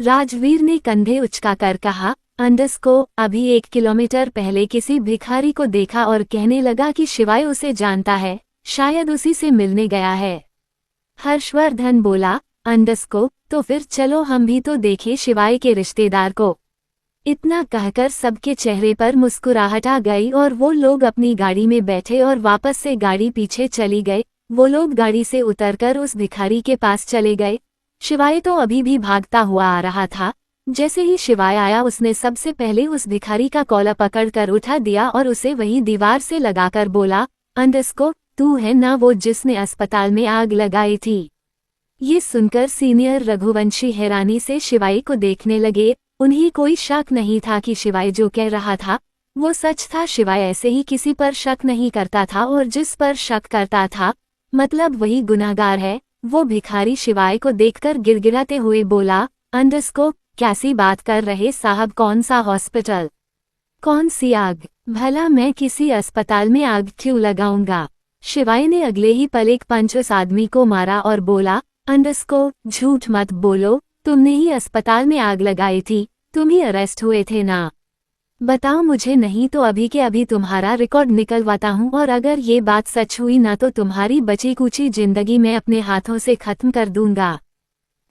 Speaker 1: राजवीर ने कंधे उचकाकर कहा, अंडरस्को, अभी 1 किलोमीटर पहले किसी भिखारी को देखा और कहने लगा कि शिवाय उसे जानता है, शायद उसी से मिलने गया है। हर्षवर्धन बोला, अंडरस्को, तो फिर चलो हम भी तो देखें शिवाय के रिश्तेदार को। इतना कहकर सबके चेहरे पर मुस्कुराहट आ गई और वो लोग अपनी गाड़ी में बैठे और वापस से गाड़ी पीछे चली गए। वो लोग गाड़ी से उतरकर उस भिखारी के पास चले गए। शिवाय तो अभी भी भागता हुआ आ रहा था। जैसे ही शिवाय आया उसने सबसे पहले उस भिखारी का कॉलर पकड़कर उठा दिया और उसे वहीं दीवार से लगाकर बोला, अंडरस्को, तू है ना वो जिसने अस्पताल में आग लगाई थी? ये सुनकर सीनियर रघुवंशी हैरानी से शिवाय को देखने लगे। उन्हें कोई शक नहीं था कि शिवाय जो कह रहा था वो सच था। शिवाय ऐसे ही किसी पर शक नहीं करता था और जिस पर शक करता था मतलब वही गुनाहगार है। वो भिखारी शिवाय को देखकर गिड़गिड़ाते हुए बोला, अंडरस्को, कैसी बात कर रहे साहब, कौन सा हॉस्पिटल, कौन सी आग? भला मैं किसी अस्पताल में आग क्यों लगाऊंगा? शिवाय ने अगले ही पल एक पंच उस आदमी को मारा और बोला, अंडरस्को, झूठ मत बोलो, तुमने ही अस्पताल में आग लगाई थी, तुम ही अरेस्ट हुए थे ना? बताओ मुझे, नहीं तो अभी के अभी तुम्हारा रिकॉर्ड निकलवाता हूँ और अगर ये बात सच हुई ना तो तुम्हारी बची कुची जिंदगी मैं अपने हाथों से खत्म कर दूंगा।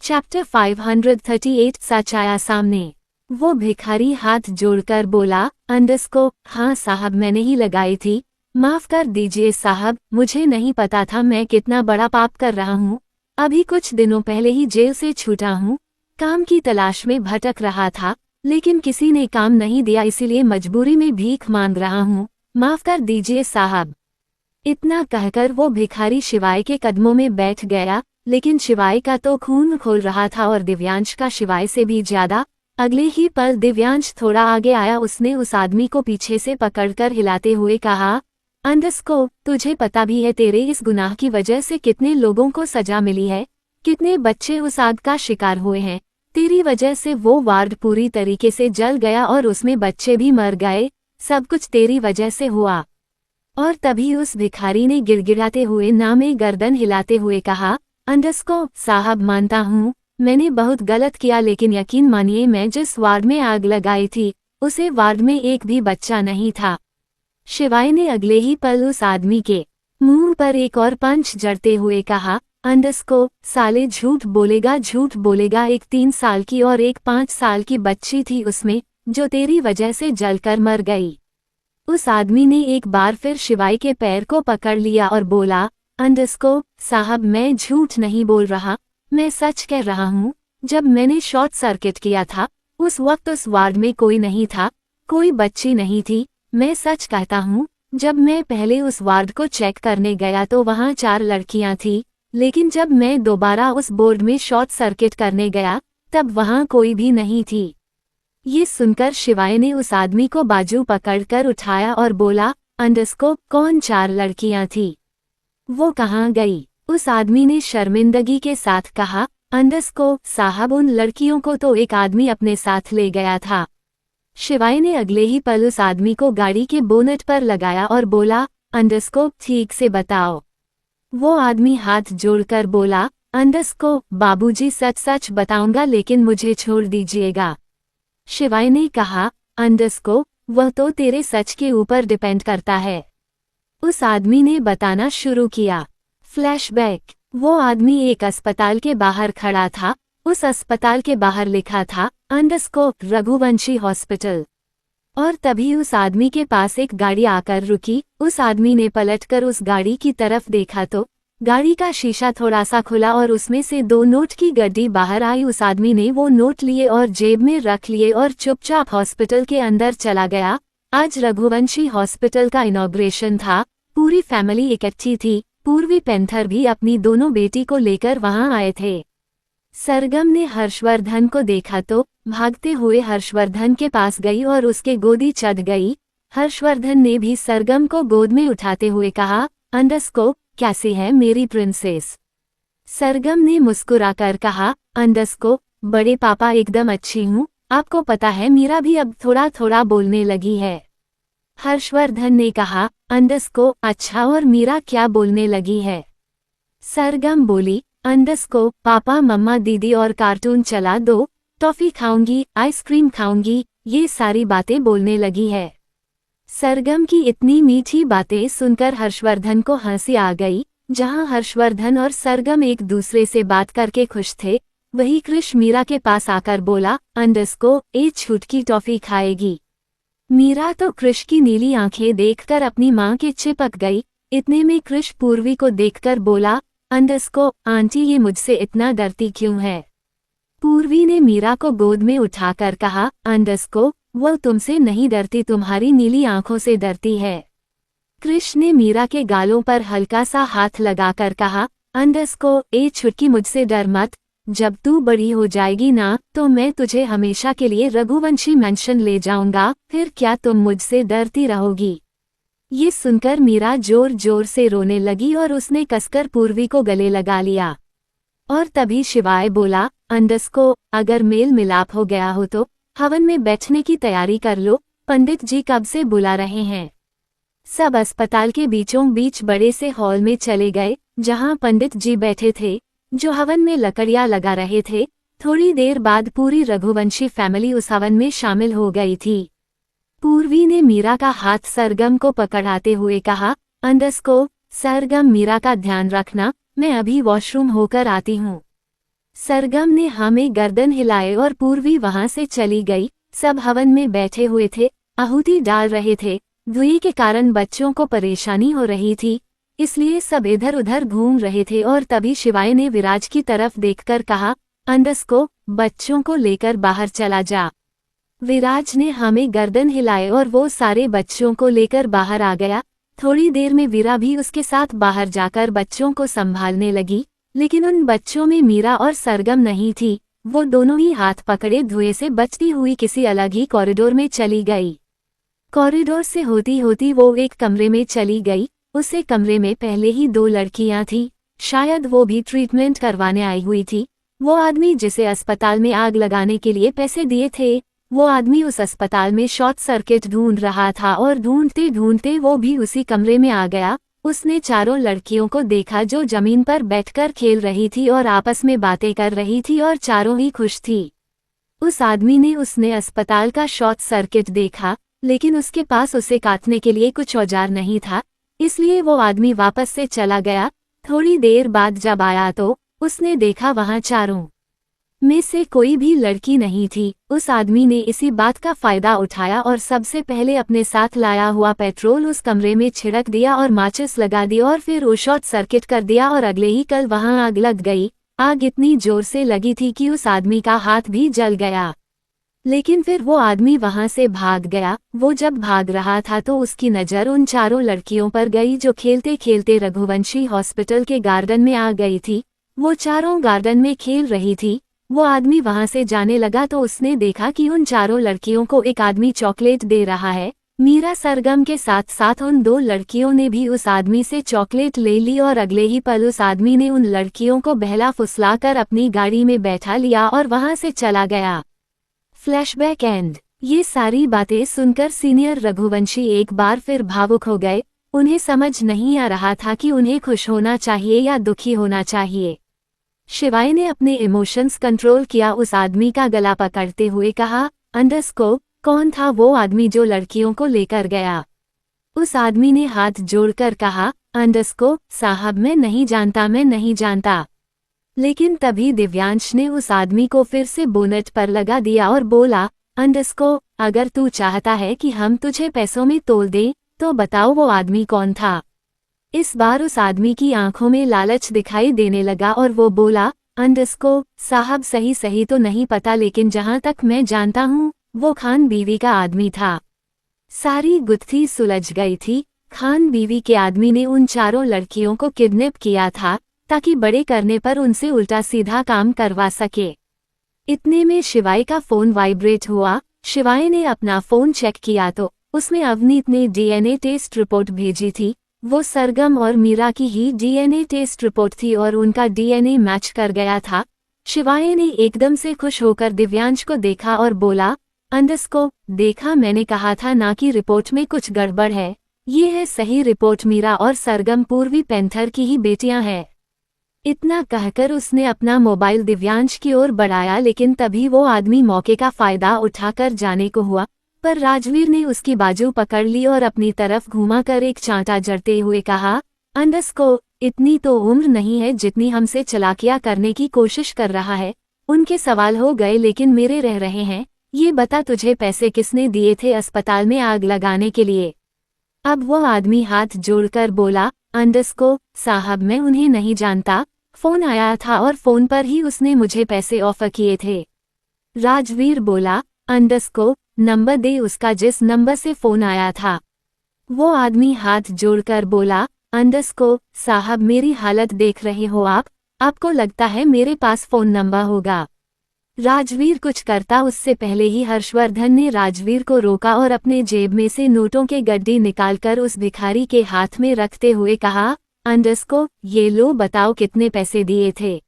Speaker 1: चैप्टर 538 सच आया सामने। वो भिखारी हाथ जोड़कर बोला, अंडरस्को, हाँ साहब, मैंने ही लगाई थी, माफ कर दीजिए साहब, मुझे नहीं पता था मैं कितना बड़ा पाप कर रहा हूँ। अभी कुछ दिनों पहले ही जेल से छूटा हूँ। काम की तलाश में भटक रहा था लेकिन किसी ने काम नहीं दिया, इसीलिए मजबूरी में भीख मांग रहा हूँ, माफ कर दीजिए साहब। इतना कहकर वो भिखारी शिवाय के कदमों में बैठ गया। लेकिन शिवाय का तो खून खोल रहा था और दिव्यांश का शिवाय से भी ज्यादा। अगले ही पल दिव्यांश थोड़ा आगे आया। उसने उस आदमी को पीछे से पकड़कर हिलाते हुए कहा, अंडरस्को, तुझे पता भी है तेरे इस गुनाह की वजह से कितने लोगों को सजा मिली है, कितने बच्चे उस आग का शिकार हुए हैं। तेरी वजह से वो वार्ड पूरी तरीके से जल गया और उसमें बच्चे भी मर गए। सब कुछ तेरी वजह से हुआ। और तभी उस भिखारी ने गिड़गिड़ाते हुए नामे गर्दन हिलाते हुए कहा, अंडरस्को साहब, मानता हूँ मैंने बहुत गलत किया, लेकिन यकीन मानिए मैं जिस वार्ड में आग लगाई थी उसे वार्ड में एक भी बच्चा नहीं था। शिवाय ने अगले ही पल उस आदमी के मुंह पर एक और पंच जड़ते हुए कहा, अंडरस्को साले, झूठ बोलेगा। एक 3 साल की और एक 5 साल की बच्ची थी उसमें, जो तेरी वजह से जलकर मर गई। उस आदमी ने एक बार फिर शिवाय के पैर को पकड़ लिया और बोला, अंडरस्को साहब, मैं झूठ नहीं बोल रहा, मैं सच कह रहा हूँ। जब मैंने शॉर्ट सर्किट किया था उस वक्त उस वार्ड में कोई नहीं था, कोई बच्ची नहीं थी। मैं सच कहता हूँ, जब मैं पहले उस वार्ड को चेक करने गया तो वहाँ 4 लड़कियाँ थी। लेकिन जब मैं दोबारा उस बोर्ड में शॉर्ट सर्किट करने गया तब वहां कोई भी नहीं थी। ये सुनकर शिवाय ने उस आदमी को बाजू पकड़कर उठाया और बोला, अंडरस्कोप कौन 4 लड़कियां थी, वो कहाँ गई? उस आदमी ने शर्मिंदगी के साथ कहा, अंडरस्कोप साहब उन लड़कियों को तो एक आदमी अपने साथ ले गया था। शिवाय ने अगले ही पल उस आदमी को गाड़ी के बोनट पर लगाया और बोला, अंडरस्कोप ठीक से बताओ। वो आदमी हाथ जोड़कर बोला, अंडरस्कोप बाबूजी सच सच बताऊंगा लेकिन मुझे छोड़ दीजिएगा। शिवाय ने कहा, अंडरस्कोप वह तो तेरे सच के ऊपर डिपेंड करता है। उस आदमी ने बताना शुरू किया। फ्लैशबैक, वो आदमी एक अस्पताल के बाहर खड़ा था। उस अस्पताल के बाहर लिखा था, अंडरस्कोप रघुवंशी हॉस्पिटल। और तभी उस आदमी के पास एक गाड़ी आकर रुकी। उस आदमी ने पलटकर उस गाड़ी की तरफ देखा तो गाड़ी का शीशा थोड़ा सा खुला और उसमें से 2 नोट की गड्डी बाहर आई। उस आदमी ने वो नोट लिए और जेब में रख लिए और चुपचाप हॉस्पिटल के अंदर चला गया। आज रघुवंशी हॉस्पिटल का इनॉग्रेशन था। पूरी फैमिली इकट्ठी थी। पूर्वी पेंथर भी अपनी दोनों बेटी को लेकर वहां आए थे। सरगम ने हर्षवर्धन को देखा तो भागते हुए हर्षवर्धन के पास गई और उसके गोदी चढ़ गई। हर्षवर्धन ने भी सरगम को गोद में उठाते हुए कहा, अंडरस्कोप कैसी है मेरी प्रिंसेस? सरगम ने मुस्कुराकर कहा, अंडरस्कोप बड़े पापा एकदम अच्छी हूँ। आपको पता है मीरा भी अब थोड़ा थोड़ा बोलने लगी है। हर्षवर्धन ने कहा, अंडरस्कोप अच्छा और मीरा क्या बोलने लगी है? सरगम बोली, अंडरस्कोप पापा मम्मा दीदी और कार्टून चला दो, टॉफी खाऊंगी, आइसक्रीम खाऊंगी, ये सारी बातें बोलने लगी है। सरगम की इतनी मीठी बातें सुनकर हर्षवर्धन को हंसी आ गई। जहां हर्षवर्धन और सरगम एक दूसरे से बात करके खुश थे, वही कृष मीरा के पास आकर बोला, अंडरस्कोप एक छुटकी टॉफी खाएगी? मीरा तो कृष की नीली आंखें देखकर अपनी मां के चिपक गई। इतने में कृष पूर्वी को देखकर बोला, अंडरस्कोप आंटी ये मुझसे इतना डरती क्यों है? पूर्वी ने मीरा को गोद में उठाकर कहा, अंडरस्कोप वो तुमसे नहीं डरती, तुम्हारी नीली आंखों से डरती है। कृष ने मीरा के गालों पर हल्का सा हाथ लगाकर कहा, अंडरस्कोप ए छुटकी मुझसे डर मत। जब तू बड़ी हो जाएगी ना तो मैं तुझे हमेशा के लिए रघुवंशी मैंशन ले जाऊंगा, फिर क्या तुम मुझसे डरती रहोगी? ये सुनकर मीरा जोर जोर से रोने लगी और उसने कसकर पूर्वी को गले लगा लिया। और तभी शिवाय बोला, अंडरस्कोप अगर मेल मिलाप हो गया हो तो हवन में बैठने की तैयारी कर लो, पंडित जी कब से बुला रहे हैं। सब अस्पताल के बीचों बीच बड़े से हॉल में चले गए जहां पंडित जी बैठे थे जो हवन में लकड़ियां लगा रहे थे। थोड़ी देर बाद पूरी रघुवंशी फैमिली उस हवन में शामिल हो गई थी। पूर्वी ने मीरा का हाथ सरगम को पकड़ाते हुए कहा, अंडरस्कोप सरगम मीरा का ध्यान रखना, मैं अभी वॉशरूम होकर आती हूँ। सरगम ने हाँ में गर्दन हिलाए और पूर्वी वहां से चली गई। सब हवन में बैठे हुए थे, आहुति डाल रहे थे। धुएं के कारण बच्चों को परेशानी हो रही थी, इसलिए सब इधर उधर घूम रहे थे। और तभी शिवाय ने विराज की तरफ देखकर कहा, अंडरस्कोप बच्चों को लेकर बाहर चला जा। विराज ने हमें गर्दन हिलाए और वो सारे बच्चों को लेकर बाहर आ गया। थोड़ी देर में वीरा भी उसके साथ बाहर जाकर बच्चों को संभालने लगी, लेकिन उन बच्चों में मीरा और सरगम नहीं थी। वो दोनों ही हाथ पकड़े धुएं से बचती हुई किसी अलग ही कॉरिडोर में चली गई। कॉरिडोर से होती होती वो एक कमरे में चली गई। उसे कमरे में पहले ही 2 लड़कियां थी, शायद वो भी ट्रीटमेंट करवाने आई हुई थी। वो आदमी जिसे अस्पताल में आग लगाने के लिए पैसे दिए थे, वो आदमी उस अस्पताल में शॉर्ट सर्किट ढूंढ रहा था और ढूंढते ढूंढते वो भी उसी कमरे में आ गया। उसने चारों लड़कियों को देखा जो जमीन पर बैठकर खेल रही थी और आपस में बातें कर रही थी और चारों ही खुश थी। उस आदमी ने उसने अस्पताल का शॉर्ट सर्किट देखा, लेकिन उसके पास उसे काटने के लिए कुछ औजार नहीं था, इसलिए वो आदमी वापस से चला गया। थोड़ी देर बाद जब आया तो उसने देखा वहां चारों में से कोई भी लड़की नहीं थी। उस आदमी ने इसी बात का फायदा उठाया और सबसे पहले अपने साथ लाया हुआ पेट्रोल उस कमरे में छिड़क दिया और माचिस लगा दी और फिर वो शॉर्ट सर्किट कर दिया और अगले ही कल वहां आग लग गई। आग इतनी जोर से लगी थी कि उस आदमी का हाथ भी जल गया। लेकिन फिर वो आदमी वहां से भाग गया। वो जब भाग रहा था तो उसकी नज़र उन चारों लड़कियों पर गई जो खेलते खेलते रघुवंशी हॉस्पिटल के गार्डन में आ गई थी। वो चारों गार्डन में खेल रही थी। वो आदमी वहां से जाने लगा तो उसने देखा कि उन चारों लड़कियों को एक आदमी चॉकलेट दे रहा है। मीरा सरगम के साथ साथ उन दो लड़कियों ने भी उस आदमी से चॉकलेट ले ली और अगले ही पल उस आदमी ने उन लड़कियों को बहला फुसलाकर अपनी गाड़ी में बैठा लिया और वहां से चला गया। Flashback and. ये सारी बातें सुनकर सीनियर रघुवंशी एक बार फिर भावुक हो गए। उन्हें समझ नहीं आ रहा था कि उन्हें खुश होना चाहिए या दुखी होना चाहिए। शिवाय ने अपने इमोशंस कंट्रोल किया। उस आदमी का गला पकड़ते हुए कहा, अंडरस्कोप, कौन था वो आदमी जो लड़कियों को लेकर गया? उस आदमी ने हाथ जोड़कर कहा, अंडरस्कोप साहब, मैं नहीं जानता। लेकिन तभी दिव्यांश ने उस आदमी को फिर से बोनट पर लगा दिया और बोला, अंडरस्कोप, अगर तू चाहता है कि हम तुझे पैसों में तोल दें तो बताओ वो आदमी कौन था? इस बार उस आदमी की आंखों में लालच दिखाई देने लगा और वो बोला, अंडरस्कोप साहब, सही तो नहीं पता, लेकिन जहां तक मैं जानता हूँ वो खान बीवी का आदमी था। सारी गुत्थी सुलझ गई थी। खान बीवी के आदमी ने उन चारों लड़कियों को किडनैप किया था ताकि बड़े करने पर उनसे उल्टा सीधा काम करवा सके। इतने में शिवाय का फोन वाइब्रेट हुआ। शिवाय ने अपना फोन चेक किया तो उसमें अवनीत ने डीएनए टेस्ट रिपोर्ट भेजी थी। वो सरगम और मीरा की ही डीएनए टेस्ट रिपोर्ट थी और उनका डीएनए मैच कर गया था। शिवाय ने एकदम से खुश होकर दिव्यांश को देखा और बोला, अंडरस्कोप, देखा, मैंने कहा था ना कि रिपोर्ट में कुछ गड़बड़ है। ये है सही रिपोर्ट, मीरा और सरगम पूर्वी पैंथर की ही बेटियां हैं। इतना कहकर उसने अपना मोबाइल दिव्यांश की ओर बढ़ाया, लेकिन तभी वो आदमी मौके का फायदा उठाकर जाने को हुआ, पर राजवीर ने उसकी बाजू पकड़ ली और अपनी तरफ घुमाकर एक चांटा जड़ते हुए कहा, अंडरस्कोप, इतनी तो उम्र नहीं है जितनी हमसे चालाकियां करने की कोशिश कर रहा है। उनके सवाल हो गए लेकिन मेरे रह रहे हैं। ये बता, तुझे पैसे किसने दिए थे अस्पताल में आग लगाने के लिए? अब वो आदमी हाथ जोड़कर बोला, अंडरस्कोप साहब, मैं उन्हें नहीं जानता। फोन आया था और फोन पर ही उसने मुझे पैसे ऑफर किए थे। राजवीर बोला, अंडरस्कोप, नंबर दे उसका जिस नंबर से फोन आया था। वो आदमी हाथ जोड़कर बोला, अंडरस्कोप साहब, मेरी हालत देख रहे हो आप? आपको लगता है मेरे पास फोन नंबर होगा? राजवीर कुछ करता उससे पहले ही हर्षवर्धन ने राजवीर को रोका और अपने जेब में से नोटों के गड्ढे निकालकर उस भिखारी के हाथ में रखते हुए कहा, अंडरस्कोप, ये लो, बताओ कितने पैसे दिए थे?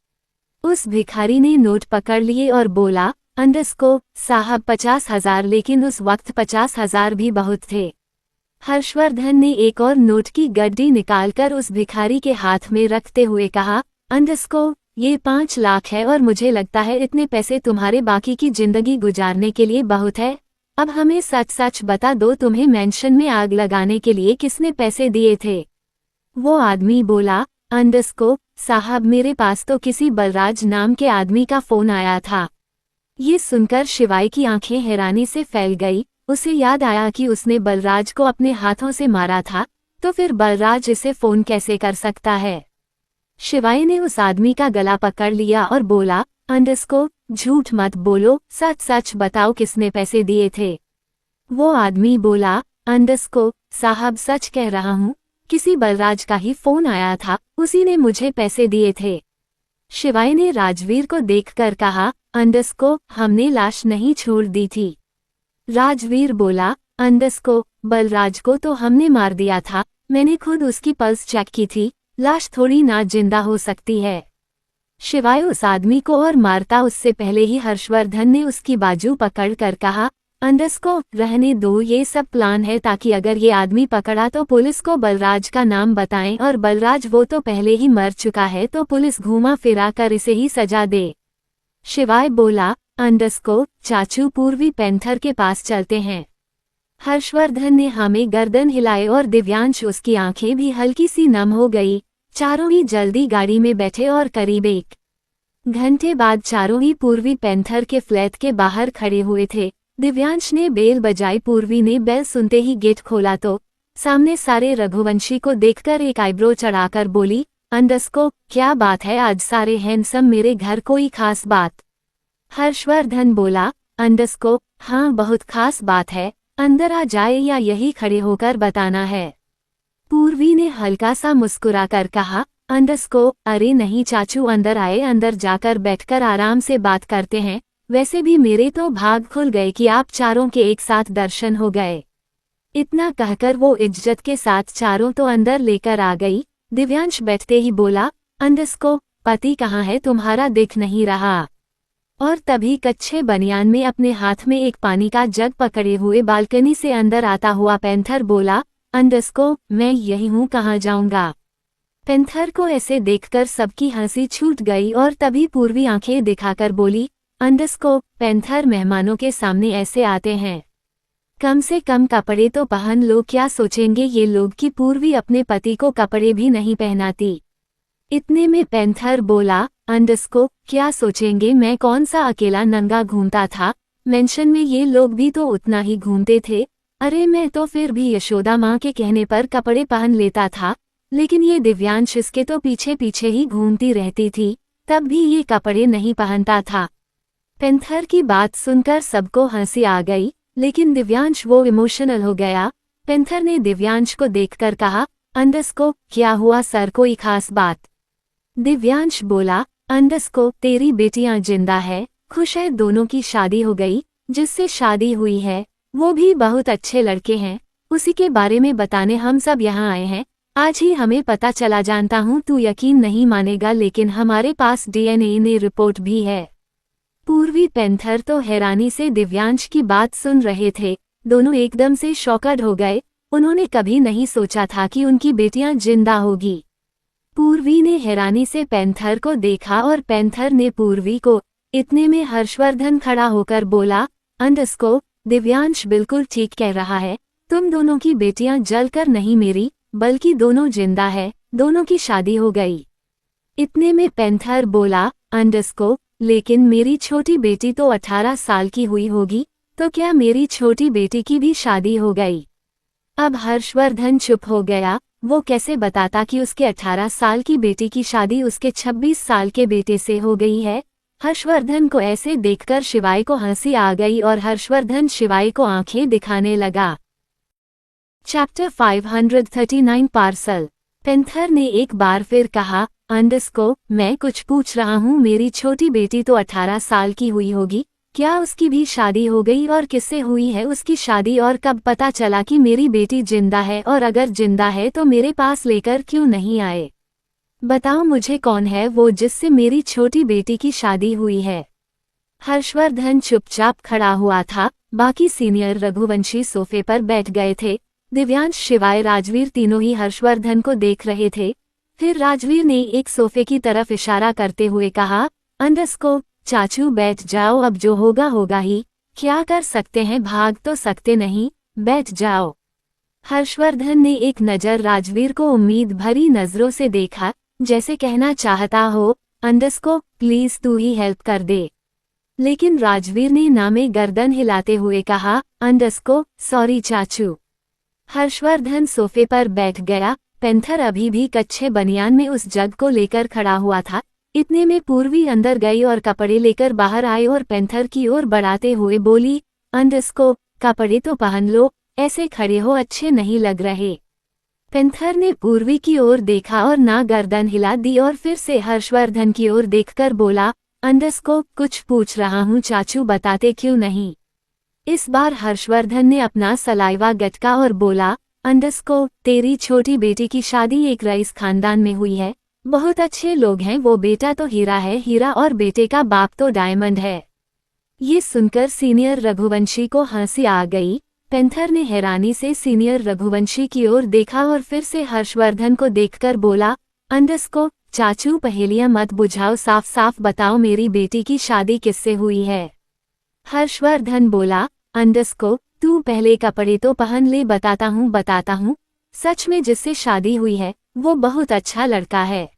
Speaker 1: उस भिखारी ने नोट पकड़ लिए और बोला, अंडरस्कोप साहब, 50,000, लेकिन उस वक्त 50,000 भी बहुत थे। हर्षवर्धन ने एक और नोट की गड्डी निकालकर उस भिखारी के हाथ में रखते हुए कहा, अंडरस्कोप, ये 5 लाख है और मुझे लगता है इतने पैसे तुम्हारे बाकी की जिंदगी गुजारने के लिए बहुत है। अब हमें सच सच बता दो, तुम्हें मेंशन में आग लगाने के लिए किसने पैसे दिए थे? वो आदमी बोला, अंडरस्कोप साहब, मेरे पास तो किसी बलराज नाम के आदमी का फोन आया था। ये सुनकर शिवाय की आंखें हैरानी से फैल गई। उसे याद आया कि उसने बलराज को अपने हाथों से मारा था, तो फिर बलराज इसे फोन कैसे कर सकता है? शिवाय ने उस आदमी का गला पकड़ लिया और बोला, अंडरस्कोप, झूठ मत बोलो, सच सच बताओ किसने पैसे दिए थे? वो आदमी बोला, अंडरस्कोप साहब, सच कह रहा हूँ, किसी बलराज का ही फोन आया था, उसी ने मुझे पैसे दिए थे। शिवाय ने राजवीर को देखकर कहा, अंडरस्कोप, हमने लाश नहीं छोड़ दी थी। राजवीर बोला, अंडरस्कोप, बलराज को तो हमने मार दिया था, मैंने खुद उसकी पल्स चेक की थी, लाश थोड़ी ना जिंदा हो सकती है। शिवाय उस आदमी को और मारता उससे पहले ही हर्षवर्धन ने उसकी बाजू पकड़कर कहा, अंडरस्कोप, रहने दो, ये सब प्लान है ताकि अगर ये आदमी पकड़ा तो पुलिस को बलराज का नाम बताएं, और बलराज वो तो पहले ही मर चुका है तो पुलिस घूमा फिरा कर इसे ही सजा दे। शिवाय बोला, अंडरस्कोप, चाचू पूर्वी पैंथर के पास चलते हैं। हर्षवर्धन ने हमें गर्दन हिलाए और दिव्यांश उसकी आंखें भी हल्की सी नम हो गई। चारों ही जल्दी गाड़ी में बैठे और करीब 1 घंटे बाद चारों ही पूर्वी पैंथर के फ्लैट के बाहर खड़े हुए थे। दिव्यांश ने बेल बजाई। पूर्वी ने बेल सुनते ही गेट खोला तो सामने सारे रघुवंशी को देखकर एक आईब्रो चढ़ाकर बोली, अंडरस्कोप, क्या बात है आज सारे हैंडसम, मेरे घर कोई खास बात? हर्षवर्धन बोला, अंडरस्कोप, हाँ बहुत खास बात है, अंदर आ जाए या यही खड़े होकर बताना है। पूर्वी ने हल्का सा मुस्कुराकर कहा, अंडरस्कोप, अरे नहीं चाचू, अंदर आए, अंदर जाकर बैठकर आराम से बात करते हैं। वैसे भी मेरे तो भाग खुल गए कि आप चारों के एक साथ दर्शन हो गए। इतना कहकर वो इज्जत के साथ चारों तो अंदर लेकर आ गई। दिव्यांश बैठते ही बोला, अंडरस्कोप, पति कहाँ है तुम्हारा, दिख नहीं रहा। और तभी कच्चे बनियान में अपने हाथ में एक पानी का जग पकड़े हुए बालकनी से अंदर आता हुआ पैंथर बोला, अंडरस्कोप, मैं यही हूँ, कहाँ जाऊंगा। पैंथर को ऐसे देखकर सबकी हंसी छूट गई और तभी पूर्वी आंखें दिखाकर बोली, अंडरस्कोप, पैंथर मेहमानों के सामने ऐसे आते हैं, कम से कम कपड़े तो पहन लो, क्या सोचेंगे ये लोग कि पूर्वी अपने पति को कपड़े भी नहीं पहनाती। इतने में पैंथर बोला, अंडरस्कोप, क्या सोचेंगे, मैं कौन सा अकेला नंगा घूमता था, मेंशन में ये लोग भी तो उतना ही घूमते थे। अरे मैं तो फिर भी यशोदा माँ के कहने पर कपड़े पहन लेता था, लेकिन ये दिव्यांश इसके तो पीछे पीछे ही घूमती रहती थी, तब भी ये कपड़े नहीं पहनता था। पैंथर की बात सुनकर सबको हंसी आ गई, लेकिन दिव्यांश वो इमोशनल हो गया। पैंथर ने दिव्यांश को देखकर कहा, अंडरस्कोप, क्या हुआ सर, कोई खास बात। दिव्यांश बोला, अंडरस्कोप, तेरी बेटियां जिंदा है, खुश है, दोनों की शादी हो गई, जिससे शादी हुई है वो भी बहुत अच्छे लड़के हैं, उसी के बारे में बताने हम सब यहाँ आए हैं। आज ही हमें पता चला, जानता हूँ तू यकीन नहीं मानेगा, लेकिन हमारे पास DNA रिपोर्ट भी है। पूर्वी पैंथर तो हैरानी से दिव्यांश की बात सुन रहे थे, दोनों एकदम से शॉकड हो गए। उन्होंने कभी नहीं सोचा था कि उनकी बेटियां जिंदा होगी। पूर्वी ने हैरानी से पैंथर को देखा और पैंथर ने पूर्वी को। इतने में हर्षवर्धन खड़ा होकर बोला, अंडरस्कोप, दिव्यांश बिल्कुल ठीक कह रहा है, तुम दोनों की बेटियां जलकर नहीं मेरी, बल्कि दोनों जिंदा है, दोनों की शादी हो गई। इतने में पैंथर बोला, अंडरस्कोप, लेकिन मेरी छोटी बेटी तो 18 साल की हुई होगी, तो क्या मेरी छोटी बेटी की भी शादी हो गई। अब हर्षवर्धन चुप हो गया, वो कैसे बताता कि उसके 18 साल की बेटी की शादी उसके 26 साल के बेटे से हो गई है। हर्षवर्धन को ऐसे देखकर शिवाय को हंसी आ गई और हर्षवर्धन शिवाय को आंखें दिखाने लगा। Chapter 539 parcel. पैंथर ने एक बार फिर कहा, अंडरस्कोप, मैं कुछ पूछ रहा हूँ, मेरी छोटी बेटी तो 18 साल की हुई होगी, क्या उसकी भी शादी हो गई, और किससे हुई है उसकी शादी, और कब पता चला कि मेरी बेटी जिंदा है, और अगर जिंदा है तो मेरे पास लेकर क्यों नहीं आए। बताओ मुझे, कौन है वो जिससे मेरी छोटी बेटी की शादी हुई है। हर्षवर्धन चुपचाप खड़ा हुआ था, बाकी सीनियर रघुवंशी सोफे पर बैठ गए थे। दिव्यांश, शिवाय, राजवीर तीनों ही हर्षवर्धन को देख रहे थे। फिर राजवीर ने एक सोफे की तरफ इशारा करते हुए कहा, अंडरस्कोप, चाचू बैठ जाओ, अब जो होगा होगा ही, क्या कर सकते हैं, भाग तो सकते नहीं, बैठ जाओ। हर्षवर्धन ने एक नज़र राजवीर को उम्मीद भरी नजरों से देखा, जैसे कहना चाहता हो, अंडरस्कोप, प्लीज तू ही हेल्प कर दे। लेकिन राजवीर ने नामे गर्दन हिलाते हुए कहा, अंडरस्कोप, सॉरी चाचू। हर्षवर्धन सोफे पर बैठ गया। पैंथर अभी भी कच्चे बनियान में उस जग को लेकर खड़ा हुआ था। इतने में पूर्वी अंदर गई और कपड़े लेकर बाहर आए और पैंथर की ओर बढ़ाते हुए बोली, अंडरस्कोप, कपड़े तो पहन लो, ऐसे खड़े हो अच्छे नहीं लग रहे। पैंथर ने पूर्वी की ओर देखा और ना गर्दन हिला दी और फिर से हर्षवर्धन की ओर देखकर बोला, अंडरस्कोप, कुछ पूछ रहा हूँ चाचू, बताते क्यों नहीं। इस बार हर्षवर्धन ने अपना सलाइवा गटका और बोला, अंडरस्कोप, तेरी छोटी बेटी की शादी एक रईस खानदान में हुई है, बहुत अच्छे लोग हैं वो, बेटा तो हीरा है, हीरा, और बेटे का बाप तो डायमंड है। ये सुनकर सीनियर रघुवंशी को हंसी आ गई। पैंथर ने हैरानी से सीनियर रघुवंशी की ओर देखा और फिर से हर्षवर्धन को देखकर बोला, अंडरस्कोप, चाचू पहेलियां मत बुझाओ, साफ साफ बताओ मेरी बेटी की शादी किससे हुई है। हर्षवर्धन बोला, अंडरस्कोप, तू पहले कपड़े तो पहन ले, बताता हूँ, सच में जिससे शादी हुई है वो बहुत अच्छा लड़का है।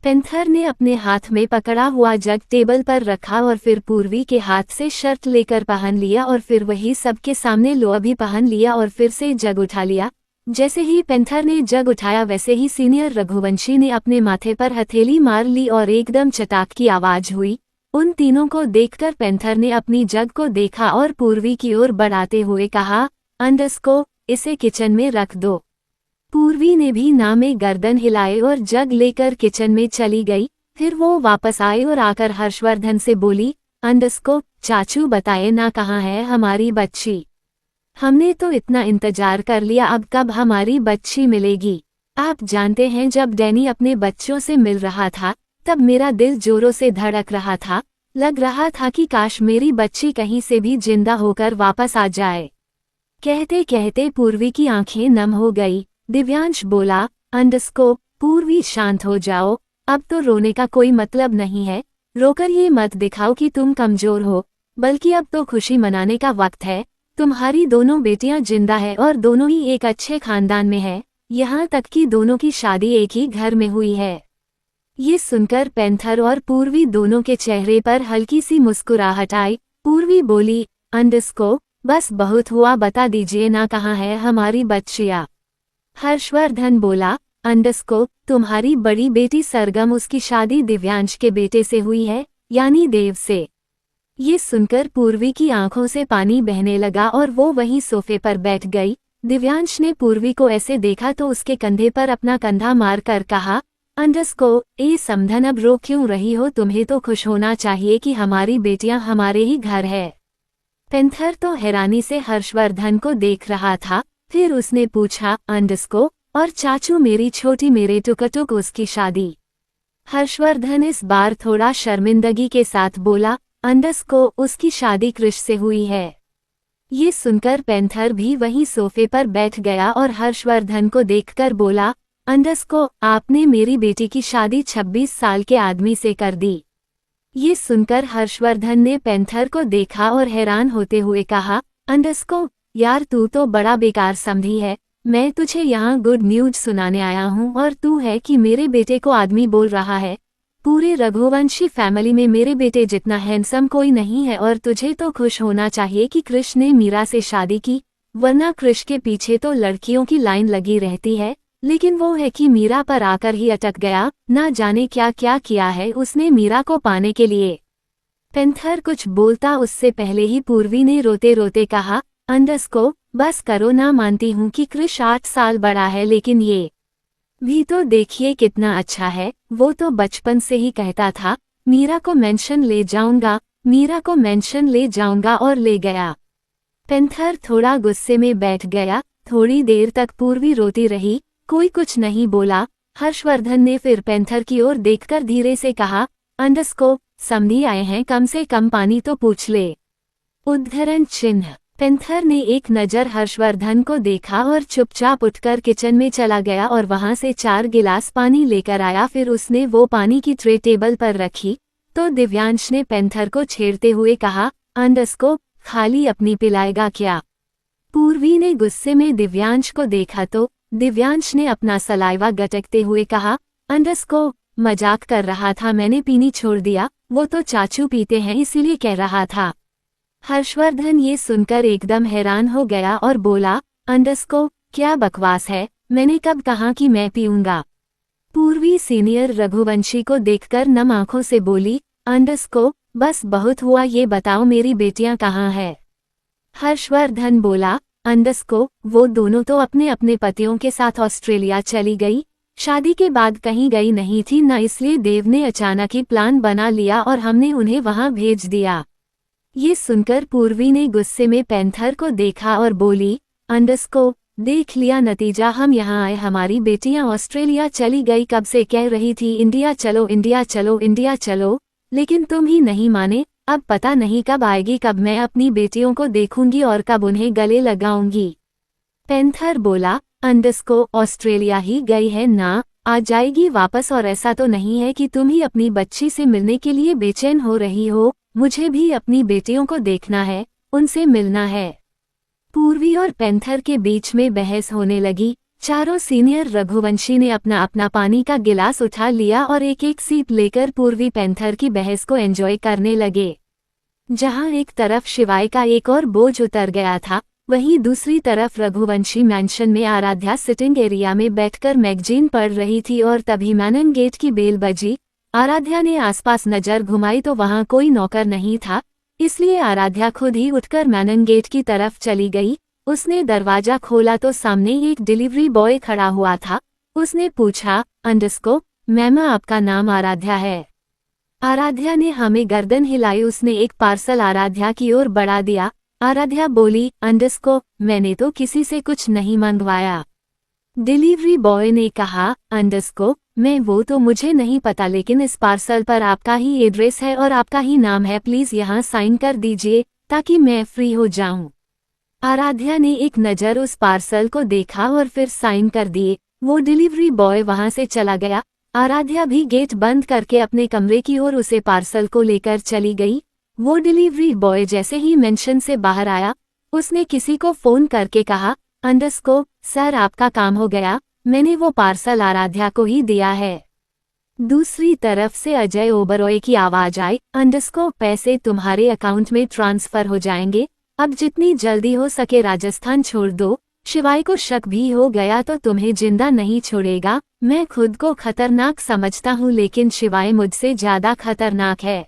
Speaker 1: पैंथर ने अपने हाथ में पकड़ा हुआ जग टेबल पर रखा और फिर पूर्वी के हाथ से शर्ट लेकर पहन लिया और फिर वही सबके सामने लोअर भी पहन लिया और फिर से जग उठा लिया। जैसे ही पैंथर ने जग उठाया वैसे ही सीनियर रघुवंशी ने अपने माथे पर हथेली मार ली और एकदम चटाक की आवाज हुई। उन तीनों को देखकर पेंथर ने अपनी जग को देखा और पूर्वी की ओर बढ़ाते हुए कहा, अंडस्को, इसे किचन में रख दो। पूर्वी ने भी ना में गर्दन हिलाए और जग लेकर किचन में चली गई। फिर वो वापस आए और आकर हर्षवर्धन से बोली, अंडस्को, चाचू बताए ना कहाँ है हमारी बच्ची। हमने तो इतना इंतजार कर लिया, अब कब हमारी बच्ची मिलेगी। आप जानते हैं जब डैनी अपने बच्चों से मिल रहा था तब मेरा दिल जोरों से धड़क रहा था। लग रहा था कि काश मेरी बच्ची कहीं से भी जिंदा होकर वापस आ जाए। कहते कहते पूर्वी की आंखें नम हो गई। दिव्यांश बोला, अंडस्को, पूर्वी शांत हो जाओ, अब तो रोने का कोई मतलब नहीं है। रोकर ये मत दिखाओ कि तुम कमजोर हो, बल्कि अब तो खुशी मनाने का वक्त है। तुम्हारी दोनों बेटियां जिंदा है और दोनों ही एक अच्छे खानदान में है। यहाँ तक कि दोनों की शादी एक ही घर में हुई है। ये सुनकर पेंथर और पूर्वी दोनों के चेहरे पर हल्की सी मुस्कुराहट आई। पूर्वी बोली, अंडस्को, बस बहुत हुआ, बता दीजिए ना कहाँ है हमारी बच्चिया। हर्षवर्धन बोला, अंडस्को, तुम्हारी बड़ी बेटी सरगम, उसकी शादी दिव्यांश के बेटे से हुई है, यानी देव से। ये सुनकर पूर्वी की आंखों से पानी बहने लगा और वो वहीं सोफे पर बैठ गई। दिव्यांश ने पूर्वी को ऐसे देखा तो उसके कंधे पर अपना कंधा मार कर कहा, अंडस्को, ए समधन, अब रो क्यों रही हो? तुम्हें तो खुश होना चाहिए कि हमारी बेटियां हमारे ही घर है। पेंथर तो हैरानी से हर्षवर्धन को देख रहा था। फिर उसने पूछा, अंडस्को, और चाचू मेरी छोटी मेरे टुकटुक उसकी शादी? हर्षवर्धन इस बार थोड़ा शर्मिंदगी के साथ बोला, अंडस्को, उसकी शादी कृष से हुई है। ये सुनकर पेंथर भी वहीं सोफे पर बैठ गया और हर्षवर्धन को देखकर बोला, अंडस्को, आपने मेरी बेटी की शादी 26 साल के आदमी से कर दी। ये सुनकर हर्षवर्धन ने पेंथर को देखा और हैरान होते हुए कहा, अंडस्को, यार तू तो बड़ा बेकार समझी है। मैं तुझे यहाँ गुड न्यूज सुनाने आया हूँ और तू है कि मेरे बेटे को आदमी बोल रहा है। पूरे रघुवंशी फैमिली में मेरे बेटे जितना हैंडसम कोई नहीं है और तुझे तो खुश होना चाहिए कि कृष ने मीरा से शादी की, वरना कृष के पीछे तो लड़कियों की लाइन लगी रहती है, लेकिन वो है कि मीरा पर आकर ही अटक गया। ना जाने क्या क्या किया है उसने मीरा को पाने के लिए। पेंथर कुछ बोलता उससे पहले ही पूर्वी ने रोते रोते कहा, अंडस्को, बस करो ना, मानती हूँ कि कृष 8 साल बड़ा है, लेकिन ये भी तो देखिए कितना अच्छा है। वो तो बचपन से ही कहता था मीरा को मेंशन ले जाऊंगा, मीरा को मेंशन ले जाऊंगा, और ले गया। पेंथर थोड़ा गुस्से में बैठ गया। थोड़ी देर तक पूर्वी रोती रही, कोई कुछ नहीं बोला। हर्षवर्धन ने फिर पेंथर की ओर देखकर धीरे से कहा, अंडस्को, समधी आए हैं, कम से कम पानी तो पूछ ले। उद्धरण चिन्ह। पेंथर ने एक नज़र हर्षवर्धन को देखा और चुपचाप उठकर किचन में चला गया और वहां से 4 गिलास पानी लेकर आया। फिर उसने वो पानी की ट्रे टेबल पर रखी तो दिव्यांश ने पेंथर को छेड़ते हुए कहा, अंडस्को, खाली अपनी पिलाएगा क्या? पूर्वी ने गुस्से में दिव्यांश को देखा तो दिव्यांश ने अपना सलाइवा गटकते हुए कहा, अंडस्को, मजाक कर रहा था, मैंने पीनी छोड़ दिया, वो तो चाचू पीते हैं इसीलिए कह रहा था। हर्षवर्धन ये सुनकर एकदम हैरान हो गया और बोला, अंडस्को, क्या बकवास है, मैंने कब कहा कि मैं पीऊंगा? पूर्वी सीनियर रघुवंशी को देखकर नम आंखों से बोली, अंडस्को, बस बहुत हुआ, ये बताओ मेरी बेटियां कहाँ है? हर्षवर्धन बोला, अंडस्को, वो दोनों तो अपने अपने पतियों के साथ ऑस्ट्रेलिया चली गई, शादी के बाद कहीं गई नहीं थी ना, इसलिए देव ने अचानक ही प्लान बना लिया और हमने उन्हें वहां भेज दिया। ये सुनकर पूर्वी ने गुस्से में पेंथर को देखा और बोली, अंडस्को, देख लिया नतीजा, हम यहाँ आए, हमारी बेटियां ऑस्ट्रेलिया चली गई, कब से कह रही थी इंडिया चलो इंडिया चलो इंडिया चलो, लेकिन तुम ही नहीं माने। अब पता नहीं कब आएगी, कब मैं अपनी बेटियों को देखूंगी और कब उन्हें गले लगाऊंगी। पेंथर बोला, अंडस्को, ऑस्ट्रेलिया ही गई है ना, आ जाएगी वापस, और ऐसा तो नहीं है कि तुम ही अपनी बच्ची से मिलने के लिए बेचैन हो रही हो। मुझे भी अपनी बेटियों को देखना है, उनसे मिलना है। पूर्वी और पेंथर के बीच में बहस होने लगी। चारों सीनियर रघुवंशी ने अपना अपना पानी का गिलास उठा लिया और एक एक सीप लेकर पूर्वी पेंथर की बहस को एंजॉय करने लगे। जहां एक तरफ शिवाय का एक और बोझ उतर गया था, वहीं दूसरी तरफ रघुवंशी मैंशन में आराध्या सिटिंग एरिया में बैठकर मैगजीन पढ़ रही थी और तभी मैनन गेट की बेल बजी। आराध्या ने आसपास नजर घुमाई तो वहां कोई नौकर नहीं था, इसलिए आराध्या खुद ही उठकर मैनन गेट की तरफ चली गई। उसने दरवाजा खोला तो सामने एक डिलीवरी बॉय खड़ा हुआ था। उसने पूछा, अंडरस्को मैम आपका नाम आराध्या है? आराध्या ने हमें गर्दन हिलाई। उसने एक पार्सल आराध्या की ओर बढ़ा दिया। आराध्या बोली, अंडरस्को मैंने तो किसी से कुछ नहीं मंगवाया। डिलीवरी बॉय ने कहा, अंडरस्को मैं वो तो मुझे नहीं पता, लेकिन इस पार्सल पर आपका ही एड्रेस है और आपका ही नाम है, प्लीज यहाँ साइन कर दीजिए ताकि मैं फ्री हो जाऊं। आराध्या ने एक नज़र उस पार्सल को देखा और फिर साइन कर दिए। वो डिलीवरी बॉय वहां से चला गया। आराध्या भी गेट बंद करके अपने कमरे की ओर उसे पार्सल को लेकर चली गई। वो डिलीवरी बॉय जैसे ही मेंशन से बाहर आया, उसने किसी को फोन करके कहा, अंडरस्को सर आपका काम हो गया, मैंने वो पार्सल आराध्या को ही दिया है। दूसरी तरफ से अजय ओबरॉय की आवाज आई, अंडरस्को पैसे तुम्हारे अकाउंट में ट्रांसफर हो जाएंगे, अब जितनी जल्दी हो सके राजस्थान छोड़ दो, शिवाय को शक भी हो गया तो तुम्हें जिंदा नहीं छोड़ेगा। मैं खुद को खतरनाक समझता हूँ लेकिन शिवाय मुझसे ज्यादा खतरनाक है।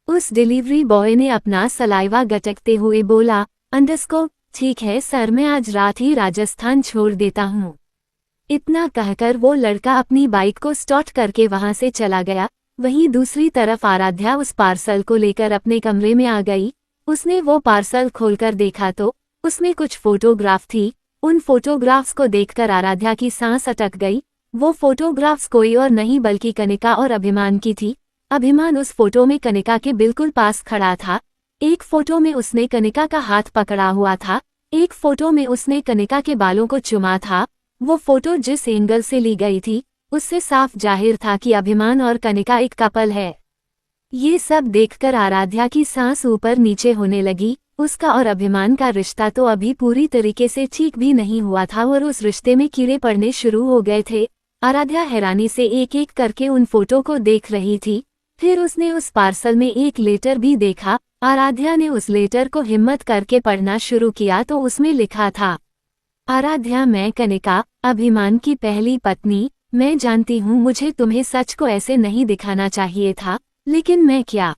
Speaker 1: उस डिलीवरी बॉय ने अपना सलाइवा गटकते हुए बोला, अंडरस्को ठीक है सर मैं आज रात ही राजस्थान छोड़ देता हूँ। इतना कहकर वो लड़का अपनी बाइक को स्टार्ट करके वहां से चला गया। वहीं दूसरी तरफ आराध्या उस पार्सल को लेकर अपने कमरे में आ गई। उसने वो पार्सल खोलकर देखा तो उसमें कुछ फोटोग्राफ थी। उन फोटोग्राफ्स को देखकर आराध्या की सांस अटक गई। वो फोटोग्राफ्स कोई और नहीं बल्कि कनिका और अभिमान की थी। अभिमान उस फोटो में कनिका के बिल्कुल पास खड़ा था। एक फोटो में उसने कनिका का हाथ पकड़ा हुआ था, एक फोटो में उसने कनिका के बालों को चुमा था। वो फोटो जिस एंगल से ली गई थी उससे साफ जाहिर था कि अभिमान और कनिका एक कपल है। ये सब देखकर आराध्या की सांस ऊपर नीचे होने लगी। उसका और अभिमान का रिश्ता तो अभी पूरी तरीके से ठीक भी नहीं हुआ था और उस रिश्ते में कीड़े पड़ने शुरू हो गए थे। आराध्या हैरानी से एक एक करके उन फोटो को देख रही थी। फिर उसने उस पार्सल में एक लेटर भी देखा। आराध्या ने उस लेटर को हिम्मत करके पढ़ना शुरू किया तो उसमें लिखा था, आराध्या मैं कनिका, अभिमान की पहली पत्नी, मैं जानती हूँ मुझे तुम्हें सच को ऐसे नहीं दिखाना चाहिए था, लेकिन मैं क्या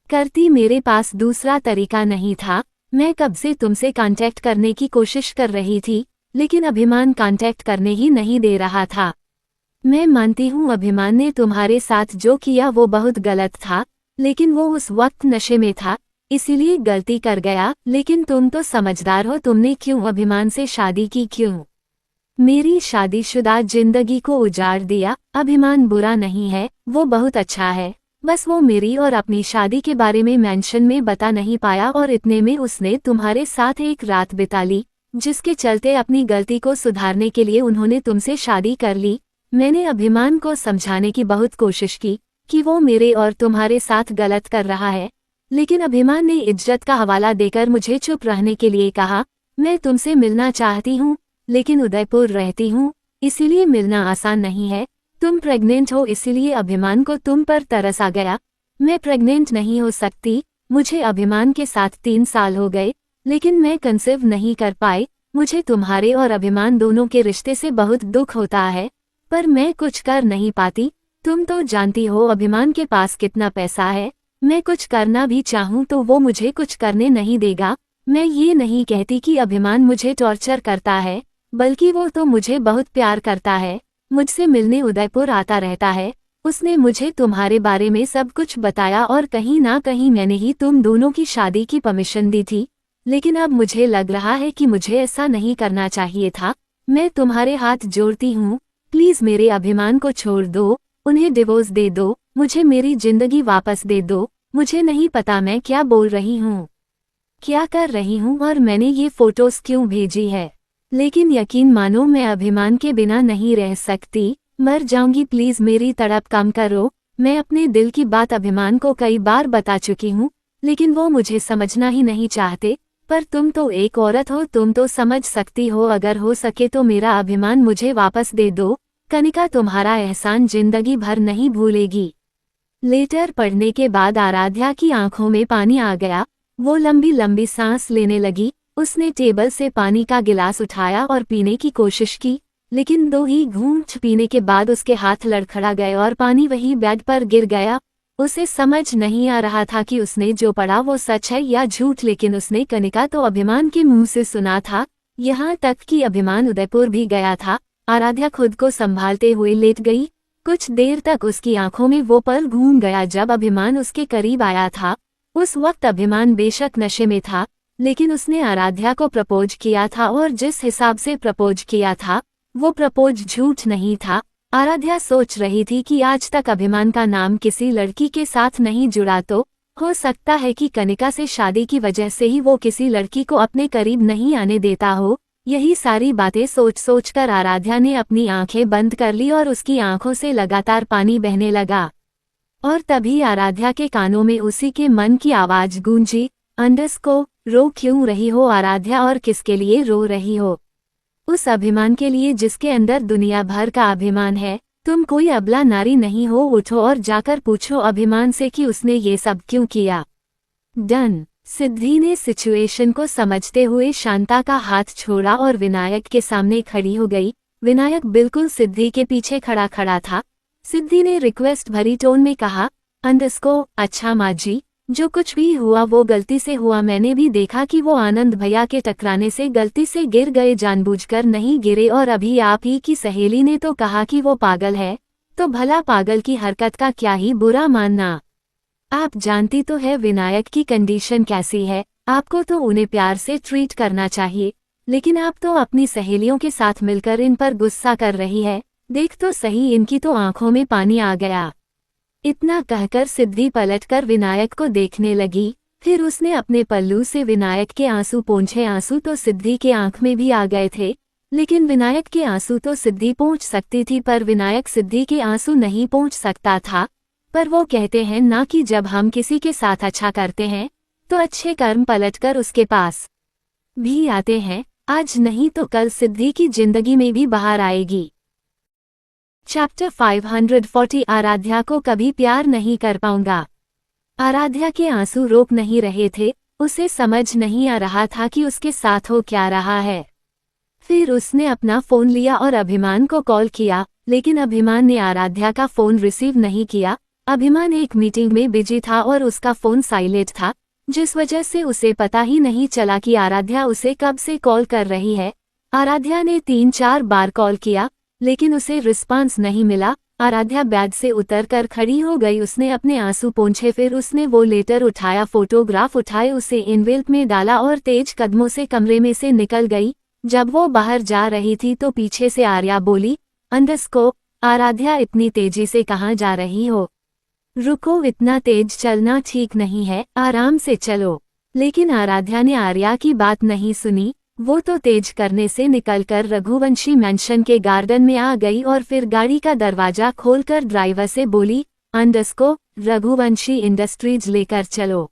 Speaker 1: करती, मेरे पास दूसरा तरीका नहीं था। मैं कब से तुमसे कांटेक्ट करने की कोशिश कर रही थी लेकिन अभिमान कांटेक्ट करने ही नहीं दे रहा था। मैं मानती हूँ अभिमान ने तुम्हारे साथ जो किया वो बहुत गलत था, लेकिन वो उस वक्त नशे में था इसीलिए गलती कर गया। लेकिन तुम तो समझदार हो, तुमने क्यों अभिमान से शादी की, क्यों मेरी शादीशुदा जिंदगी को उजाड़ दिया। अभिमान बुरा नहीं है, वो बहुत अच्छा है, बस वो मेरी और अपनी शादी के बारे में मेंशन में बता नहीं पाया और इतने में उसने तुम्हारे साथ एक रात बिता ली, जिसके चलते अपनी गलती को सुधारने के लिए उन्होंने तुमसे शादी कर ली। मैंने अभिमान को समझाने की बहुत कोशिश की कि वो मेरे और तुम्हारे साथ गलत कर रहा है, लेकिन अभिमान ने इज्जत का हवाला देकर मुझे चुप रहने के लिए कहा। मैं तुमसे मिलना चाहती हूँ लेकिन उदयपुर रहती हूँ, इसीलिए मिलना आसान नहीं है। तुम प्रेग्नेंट हो इसीलिए अभिमान को तुम पर तरस आ गया। मैं प्रेग्नेंट नहीं हो सकती, मुझे अभिमान के साथ 3 साल हो गए लेकिन मैं कंसीव नहीं कर पाई। मुझे तुम्हारे और अभिमान दोनों के रिश्ते से बहुत दुख होता है, पर मैं कुछ कर नहीं पाती। तुम तो जानती हो अभिमान के पास कितना पैसा है, मैं कुछ करना भी चाहूँ तो वो मुझे कुछ करने नहीं देगा। मैं ये नहीं कहती कि अभिमान मुझे टॉर्चर करता है, बल्कि वो तो मुझे बहुत प्यार करता है, मुझसे मिलने उदयपुर आता रहता है। उसने मुझे तुम्हारे बारे में सब कुछ बताया और कहीं ना कहीं मैंने ही तुम दोनों की शादी की परमिशन दी थी, लेकिन अब मुझे लग रहा है कि मुझे ऐसा नहीं करना चाहिए था। मैं तुम्हारे हाथ जोड़ती हूँ, प्लीज मेरे अभिमान को छोड़ दो, उन्हें डिवोर्स दे दो, मुझे मेरी जिंदगी वापस दे दो। मुझे नहीं पता मैं क्या बोल रही हूँ, क्या कर रही हूँ और मैंने ये फोटोज क्यों भेजी है, लेकिन यकीन मानो मैं अभिमान के बिना नहीं रह सकती, मर जाऊंगी। प्लीज मेरी तड़प कम करो। मैं अपने दिल की बात अभिमान को कई बार बता चुकी हूँ, लेकिन वो मुझे समझना ही नहीं चाहते। पर तुम तो एक औरत हो, तुम तो समझ सकती हो। अगर हो सके तो मेरा अभिमान मुझे वापस दे दो। कनिका तुम्हारा एहसान जिंदगी भर नहीं भूलेगी। लेटर पढ़ने के बाद आराध्या की आंखों में पानी आ गया। वो लंबी लंबी सांस लेने लगी। उसने टेबल से पानी का गिलास उठाया और पीने की कोशिश की, लेकिन 2 ही घूंट पीने के बाद उसके हाथ लड़खड़ा गए और पानी वही बेड पर गिर गया। उसे समझ नहीं आ रहा था कि उसने जो पढ़ा वो सच है या झूठ, लेकिन उसने कनिका तो अभिमान के मुंह से सुना था। यहाँ तक कि अभिमान उदयपुर भी गया था। आराध्या खुद को संभालते हुए लेट गई। कुछ देर तक उसकी आंखों में वो पल घूम गया जब अभिमान उसके करीब आया था। उस वक्त अभिमान बेशक नशे में था, लेकिन उसने आराध्या को प्रपोज किया था और जिस हिसाब से प्रपोज किया था वो प्रपोज झूठ नहीं था। आराध्या सोच रही थी कि आज तक अभिमान का नाम किसी लड़की के साथ नहीं जुड़ा, तो हो सकता है कि कनिका से शादी की वजह से ही वो किसी लड़की को अपने करीब नहीं आने देता हो। यही सारी बातें सोच सोच कर आराध्या ने अपनी आंखें बंद कर ली और उसकी आंखों से लगातार पानी बहने लगा। और तभी आराध्या के कानों में उसी के मन की आवाज गूंजी, अंडरस्को, रो क्यों रही हो आराध्या, और किसके लिए रो रही हो? उस अभिमान के लिए जिसके अंदर दुनिया भर का अभिमान है। तुम कोई अबला नारी नहीं हो। उठो और जाकर पूछो अभिमान से कि उसने ये सब क्यों किया। डन। सिद्धि ने सिचुएशन को समझते हुए शांता का हाथ छोड़ा और विनायक के सामने खड़ी हो गई। विनायक बिल्कुल सिद्धि के पीछे खड़ा खड़ा था। सिद्धि ने रिक्वेस्ट भरी टोन में कहा, अंडरस्को, अच्छा माँ जी, जो कुछ भी हुआ वो गलती से हुआ। मैंने भी देखा कि वो आनंद भैया के टकराने से गलती से गिर गए, जानबूझकर नहीं गिरे। और अभी आप ही की सहेली ने तो कहा कि वो पागल है, तो भला पागल की हरकत का क्या ही बुरा मानना। आप जानती तो है विनायक की कंडीशन कैसी है। आपको तो उन्हें प्यार से ट्रीट करना चाहिए, लेकिन आप तो अपनी सहेलियों के साथ मिलकर इन पर गुस्सा कर रही है। देख तो सही, इनकी तो आंखों में पानी आ गया। इतना कहकर सिद्धि पलटकर विनायक को देखने लगी। फिर उसने अपने पल्लू से विनायक के आंसू पोंछे। आंसू तो सिद्धि के आंख में भी आ गए थे, लेकिन विनायक के आंसू तो सिद्धि पोंछ सकती थी, पर विनायक सिद्धि के आंसू नहीं पोंछ सकता था। पर वो कहते हैं ना कि जब हम किसी के साथ अच्छा करते हैं तो अच्छे कर्म पलटकर उसके पास भी आते हैं। आज नहीं तो कल सिद्धि की जिंदगी में भी बाहर आएगी। चैप्टर 540 आराध्या को कभी प्यार नहीं कर पाऊंगा। आराध्या के आंसू रोक नहीं रहे थे। उसे समझ नहीं आ रहा था कि उसके साथ हो क्या रहा है। फिर उसने अपना फोन लिया और अभिमान को कॉल किया, लेकिन अभिमान ने आराध्या का फोन रिसीव नहीं किया। अभिमान एक मीटिंग में बिजी था और उसका फोन साइलेंट था, जिस वजह से उसे पता ही नहीं चला कि आराध्या उसे कब से कॉल कर रही है। आराध्या ने 3-4 बार कॉल किया, लेकिन उसे रिस्पांस नहीं मिला। आराध्या बेड से उतरकर खड़ी हो गई। उसने अपने आंसू पोंछे, फिर उसने वो लेटर उठाया, फोटोग्राफ उठाए, उसे एनवेल्प में डाला और तेज कदमों से कमरे में से निकल गई। जब वो बाहर जा रही थी तो पीछे से आर्या बोली, अंडरस्को, आराध्या इतनी तेजी से कहाँ जा रही हो? रुको, इतना तेज चलना ठीक नहीं है, आराम से चलो। लेकिन आराध्या ने आर्या की बात नहीं सुनी। वो तो तेज करने से निकलकर रघुवंशी मैंशन के गार्डन में आ गई और फिर गाड़ी का दरवाजा खोलकर ड्राइवर से बोली, अंडरस्को, रघुवंशी इंडस्ट्रीज लेकर चलो।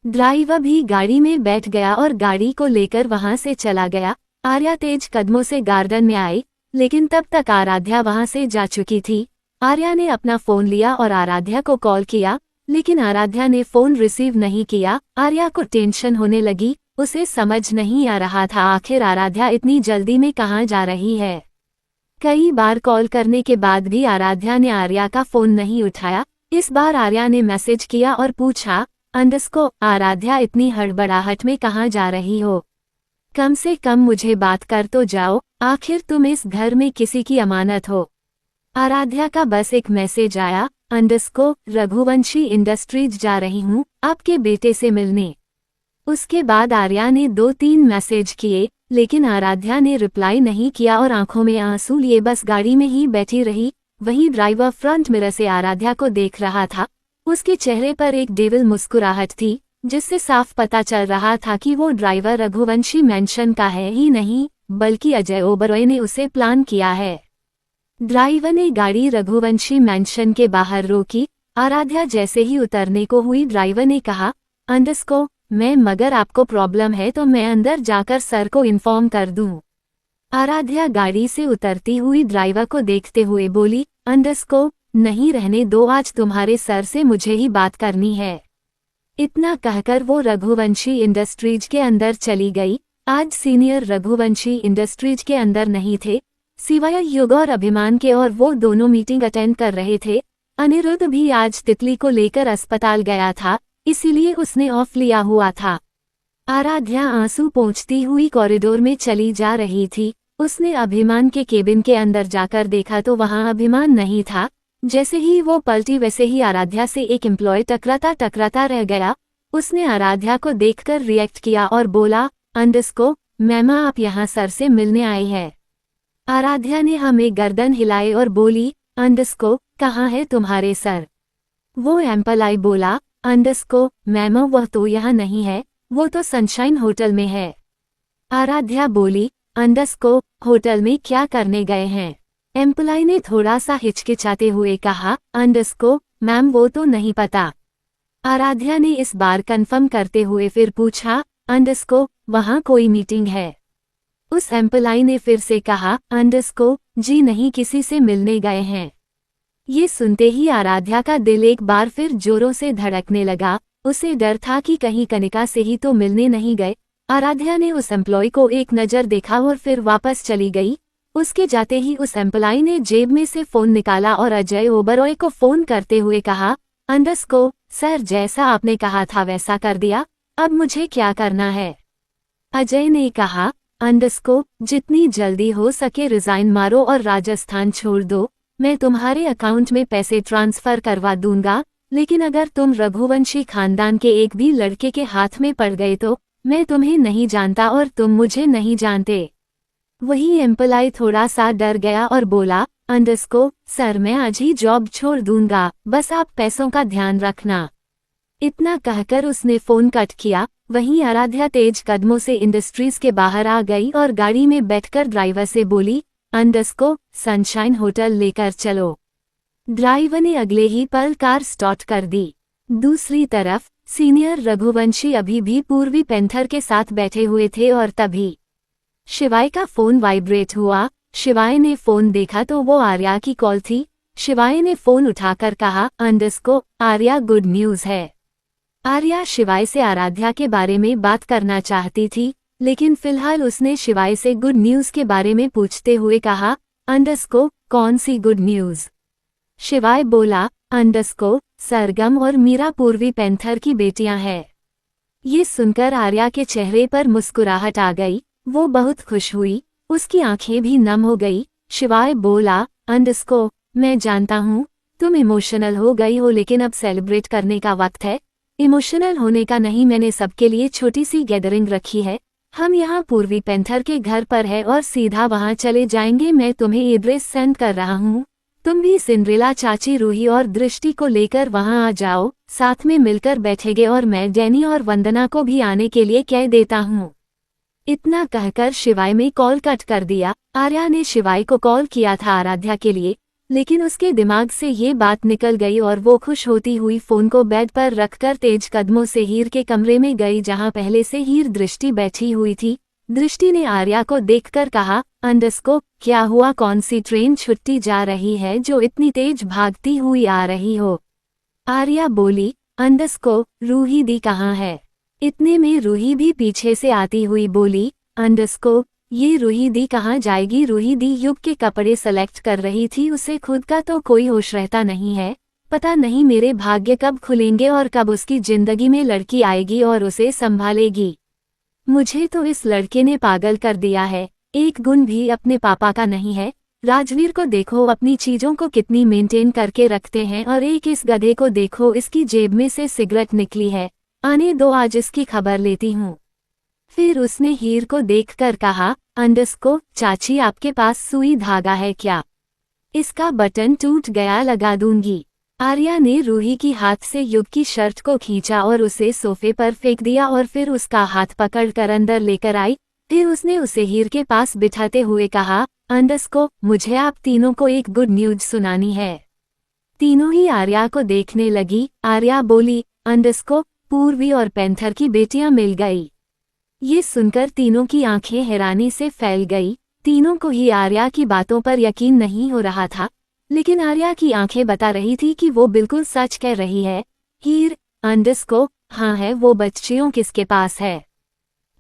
Speaker 1: ड्राइवर भी गाड़ी में बैठ गया और गाड़ी को लेकर वहां से चला गया। आर्या तेज कदमों से गार्डन में आई, लेकिन तब तक आराध्या वहां से जा चुकी थी। आर्या ने अपना फोन लिया और आराध्या को कॉल किया, लेकिन आराध्या ने फोन रिसीव नहीं किया। आर्या को टेंशन होने लगी। उसे समझ नहीं आ रहा था आखिर आराध्या इतनी जल्दी में कहाँ जा रही है। कई बार कॉल करने के बाद भी आराध्या ने आर्या का फोन नहीं उठाया। इस बार आर्या ने मैसेज किया और पूछा, अंडरस्को, आराध्या इतनी हड़बड़ाहट में कहाँ जा रही हो? कम से कम मुझे बात कर तो जाओ, आखिर तुम इस घर में किसी की अमानत हो। आराध्या का बस एक मैसेज आया, अंडरस्को, रघुवंशी इंडस्ट्रीज जा रही हूँ आपके बेटे से मिलने। उसके बाद आर्या ने 2-3 मैसेज किए, लेकिन आराध्या ने रिप्लाई नहीं किया और आंखों में आंसू लिए बस गाड़ी में ही बैठी रही। वहीं ड्राइवर फ्रंट मिरर से आराध्या को देख रहा था। उसके चेहरे पर एक डेविल मुस्कुराहट थी, जिससे साफ पता चल रहा था कि वो ड्राइवर रघुवंशी मैंशन का है ही नहीं, बल्कि अजय ओबरॉय ने उसे प्लान किया है। ड्राइवर ने गाड़ी रघुवंशी मैंशन के बाहर रोकी। आराध्या जैसे ही उतरने को हुई, ड्राइवर ने कहा, अंडरस्को, मगर आपको प्रॉब्लम है तो मैं अंदर जाकर सर को इन्फॉर्म कर दूं। आराध्या गाड़ी से उतरती हुई ड्राइवर को देखते हुए बोली, अंडरस्को, नहीं रहने दो, आज तुम्हारे सर से मुझे ही बात करनी है। इतना कहकर वो रघुवंशी इंडस्ट्रीज के अंदर चली गई। आज सीनियर रघुवंशी इंडस्ट्रीज के अंदर नहीं थे। सिवाय युग और अभिमान के, और वो दोनों मीटिंग अटेंड कर रहे थे। अनिरुद्ध भी आज तितली को लेकर अस्पताल गया था, इसीलिए उसने ऑफ लिया हुआ था। आराध्या आंसू पोंछती हुई कॉरिडोर में चली जा रही थी। उसने अभिमान के केबिन के अंदर जाकर देखा तो वहां अभिमान नहीं था। जैसे ही वो पलटी वैसे ही आराध्या से एक एम्प्लॉय टकराता टकराता रह गया। उसने आराध्या को देखकर रिएक्ट किया और बोला, अंडस्को मैम आप यहाँ सर से मिलने आए हैं। आराध्या ने हमें गर्दन हिलाए और बोली, अंडस्को कहाँ है तुम्हारे सर? वो एम्प्लॉय बोला, अंडस्को मैम वह तो यहाँ नहीं है, वो तो सनशाइन होटल में है। आराध्या बोली, अंडस्को होटल में क्या करने गए हैं? एम्प्लॉय ने थोड़ा सा हिचकिचाते हुए कहा, अंडस्को मैम वो तो नहीं पता। आराध्या ने इस बार कंफर्म करते हुए फिर पूछा, अंडस्को वहाँ कोई मीटिंग है? उस एम्प्लॉय ने फिर से कहा, अंडस्को जी नहीं किसी से मिलने गए हैं। ये सुनते ही आराध्या का दिल एक बार फिर जोरों से धड़कने लगा। उसे डर था कि कहीं कनिका से ही तो मिलने नहीं गए। आराध्या ने उस एम्प्लॉय को एक नज़र देखा और फिर वापस चली गई। उसके जाते ही उस एम्प्लॉय ने जेब में से फोन निकाला और अजय ओबरॉय को फोन करते हुए कहा, अंडस्को सर जैसा आपने कहा था वैसा कर दिया, अब मुझे क्या करना है? अजय ने कहा, अंडस्को जितनी जल्दी हो सके रिजाइन मारो और राजस्थान छोड़ दो। मैं तुम्हारे अकाउंट में पैसे ट्रांसफर करवा दूंगा, लेकिन अगर तुम रघुवंशी खानदान के एक भी लड़के के हाथ में पड़ गए तो मैं तुम्हें नहीं जानता और तुम मुझे नहीं जानते। वही एम्प्लॉय थोड़ा सा डर गया और बोला, अंडस्को सर मैं आज ही जॉब छोड़ दूंगा, बस आप पैसों का ध्यान रखना। इतना कहकर उसने फोन कट किया। वहीं आराध्या तेज कदमों से इंडस्ट्रीज के बाहर आ गई और गाड़ी में बैठकर ड्राइवर से बोली, अंडस्को सनशाइन होटल लेकर चलो। ड्राइवर ने अगले ही पल कार स्टार्ट कर दी। दूसरी तरफ सीनियर रघुवंशी अभी भी पूर्वी पैंथर के साथ बैठे हुए थे और तभी शिवाय का फोन वाइब्रेट हुआ। शिवाय ने फोन देखा तो वो आर्या की कॉल थी। शिवाय ने फोन उठाकर कहा, अंडस्को आर्या गुड न्यूज़ है। आर्या शिवाय से आराध्या के बारे में बात करना चाहती थी, लेकिन फिलहाल उसने शिवाय से गुड न्यूज़ के बारे में पूछते हुए कहा, अंडस्को कौन सी गुड न्यूज़? शिवाय बोला, अंडस्को सरगम और मीरा पूर्वी पैंथर की बेटियां हैं। ये सुनकर आर्या के चेहरे पर मुस्कुराहट आ गई। वो बहुत खुश हुई, उसकी आंखें भी नम हो गई। शिवाय बोला, अंडस्को मैं जानता हूँ तुम इमोशनल हो गई हो, लेकिन अब सेलिब्रेट करने का वक्त है। इमोशनल होने का नहीं, मैंने सबके लिए छोटी सी गैदरिंग रखी है। हम यहाँ पूर्वी पैंथर के घर पर है और सीधा वहाँ चले जाएंगे। मैं तुम्हें एड्रेस सेंड कर रहा हूँ, तुम भी सिंड्रेला चाची रूही और दृष्टि को लेकर वहाँ आ जाओ, साथ में मिलकर बैठेंगे और मैं डैनी और वंदना को भी आने के लिए कह देता हूँ। इतना कहकर शिवाय में कॉल कट कर दिया। आर्या ने शिवाय को कॉल किया था आराध्या के लिए, लेकिन उसके दिमाग से ये बात निकल गई और वो खुश होती हुई फोन को बेड पर रखकर तेज कदमों से हीर के कमरे में गई, जहां पहले से हीर दृष्टि बैठी हुई थी। दृष्टि ने आर्या को देखकर कहा, अंडस्को क्या हुआ, कौन सी ट्रेन छुट्टी जा रही है जो इतनी तेज भागती हुई आ रही हो? आर्या बोली, अंडस्को रूही दी कहाँ है? इतने में रूही भी पीछे से आती हुई बोली, अंडस्को ये रूही दी कहाँ जाएगी? रूही दी युग के कपड़े सेलेक्ट कर रही थी, उसे खुद का तो कोई होश रहता नहीं है। पता नहीं मेरे भाग्य कब खुलेंगे और कब उसकी जिंदगी में लड़की आएगी और उसे संभालेगी। मुझे तो इस लड़के ने पागल कर दिया है, एक गुण भी अपने पापा का नहीं है। राजवीर को देखो अपनी चीजों को कितनी मेंटेन करके रखते हैं, और एक इस गधे को देखो, इसकी जेब में से सिगरेट निकली है। आने दो आज इसकी खबर लेती हूँ। फिर उसने हीर को देखकर कहा, अंडस्को चाची आपके पास सुई धागा है क्या? इसका बटन टूट गया, लगा दूंगी। आर्या ने रूही की हाथ से युग की शर्ट को खींचा और उसे सोफे पर फेंक दिया और फिर उसका हाथ पकड़कर अंदर लेकर आई। फिर उसने उसे हीर के पास बिठाते हुए कहा, अंडस्को मुझे आप तीनों को एक गुड न्यूज सुनानी है। तीनों ही आर्या को देखने लगी। आर्या बोली, अंडस्को पूर्वी और पैंथर की बेटियां मिल गई। ये सुनकर तीनों की आंखें हैरानी से फैल गई। तीनों को ही आर्या की बातों पर यकीन नहीं हो रहा था, लेकिन आर्या की आंखें बता रही थी कि वो बिल्कुल सच कह रही है। हीर, अंडस्को हाँ है, वो बच्चियों किसके पास है?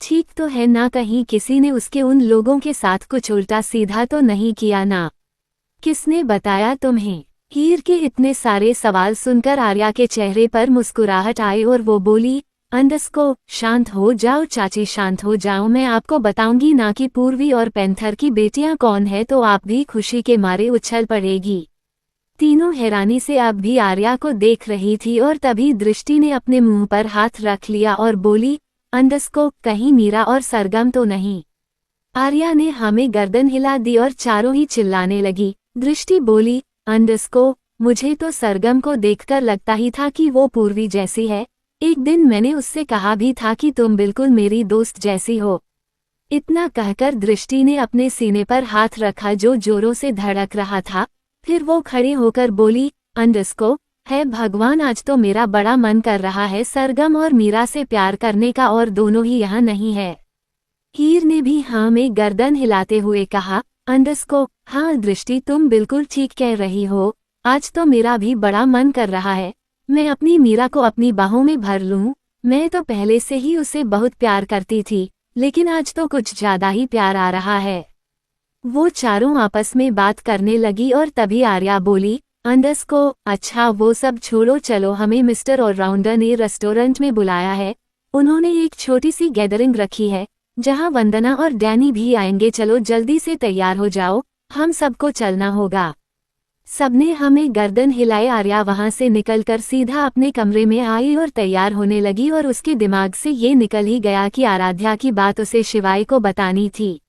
Speaker 1: ठीक तो है ना, कहीं किसी ने उसके उन लोगों के साथ कुछ उल्टा सीधा तो नहीं किया ना? किसने बताया तुम्हें? हीर के इतने सारे सवाल सुनकर आर्या के चेहरे पर मुस्कुराहट आई और वो बोली, अंडस्को, शांत हो जाओ चाची, शांत हो जाओ, मैं आपको बताऊंगी ना कि पूर्वी और पैंथर की बेटियां कौन है तो आप भी खुशी के मारे उछल पड़ेगी। तीनों हैरानी से अब भी आर्या को देख रही थी और तभी दृष्टि ने अपने मुंह पर हाथ रख लिया और बोली, अंडस्को, कहीं मीरा और सरगम तो नहीं? आर्या ने हमें गर्दन हिला दी और चारों ही चिल्लाने लगी। दृष्टि बोली, अंडस्को, मुझे तो सरगम को देखकर लगता ही था कि वो पूर्वी जैसी है। एक दिन मैंने उससे कहा भी था कि तुम बिल्कुल मेरी दोस्त जैसी हो। इतना कहकर दृष्टि ने अपने सीने पर हाथ रखा जो जोरों से धड़क रहा था। फिर वो खड़े होकर बोली, अंडस्को, है भगवान, आज तो मेरा बड़ा मन कर रहा है सरगम और मीरा से प्यार करने का, और दोनों ही यहाँ नहीं है। हीर ने भी हाँ में गर्दन हिलाते हुए कहा, अंडस्को, हाँ दृष्टि, तुम बिल्कुल ठीक कह रही हो, आज तो मेरा भी बड़ा मन कर रहा है मैं अपनी मीरा को अपनी बाहों में भर लूं। मैं तो पहले से ही उसे बहुत प्यार करती थी, लेकिन आज तो कुछ ज्यादा ही प्यार आ रहा है। वो चारों आपस में बात करने लगी और तभी आर्या बोली, अंडस्को, अच्छा वो सब छोड़ो, चलो, हमें मिस्टर ऑलराउंडर ने रेस्टोरेंट में बुलाया है। उन्होंने एक छोटी सी गैदरिंग रखी है जहां वंदना और डैनी भी आएंगे। चलो जल्दी से तैयार हो जाओ, हम सबको चलना होगा। सबने हमें गर्दन हिलाए। आर्या वहां से निकलकर सीधा अपने कमरे में आई और तैयार होने लगी और उसके दिमाग से ये निकल ही गया कि आराध्या की बात उसे शिवाय को बतानी थी।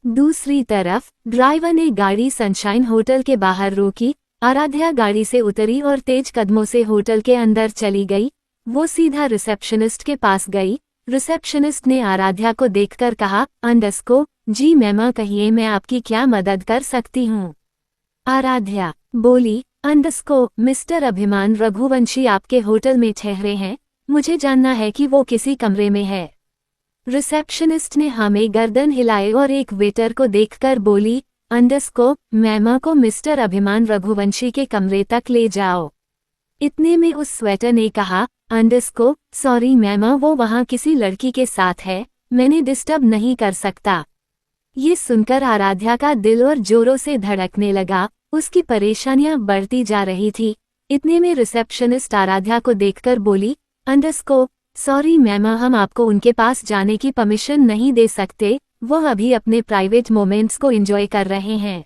Speaker 1: दूसरी तरफ ड्राइवर ने गाड़ी सनशाइन होटल के बाहर रोकी। आराध्या गाड़ी से उतरी और तेज कदमों से होटल के अंदर चली गई। वो सीधा रिसेप्शनिस्ट के पास गई। रिसेप्शनिस्ट ने आराध्या को देखकर कहा, अंडस्को, जी मैम, कहिए मैं आपकी क्या मदद कर सकती हूँ? आराध्या बोली, अंडस्को, मिस्टर अभिमान रघुवंशी आपके होटल में ठहरे हैं, मुझे जानना है कि वो किसी कमरे में है। रिसेप्शनिस्ट ने हमें गर्दन हिलाए और एक वेटर को देखकर बोली, अंडस्को, मैम को मिस्टर अभिमान रघुवंशी के कमरे तक ले जाओ। इतने में उस स्वेटर ने कहा, अंडस्को, सॉरी मैम, वो वहाँ किसी लड़की के साथ है, मैंने डिस्टर्ब नहीं कर सकता। ये सुनकर आराध्या का दिल और जोरों से धड़कने लगा, उसकी परेशानियां बढ़ती जा रही थी। इतने में रिसेप्शनिस्ट आराध्या को देखकर बोली, अंडस्को, सॉरी मैम, हम आपको उनके पास जाने की परमिशन नहीं दे सकते, वो अभी अपने प्राइवेट मोमेंट्स को एंजॉय कर रहे हैं।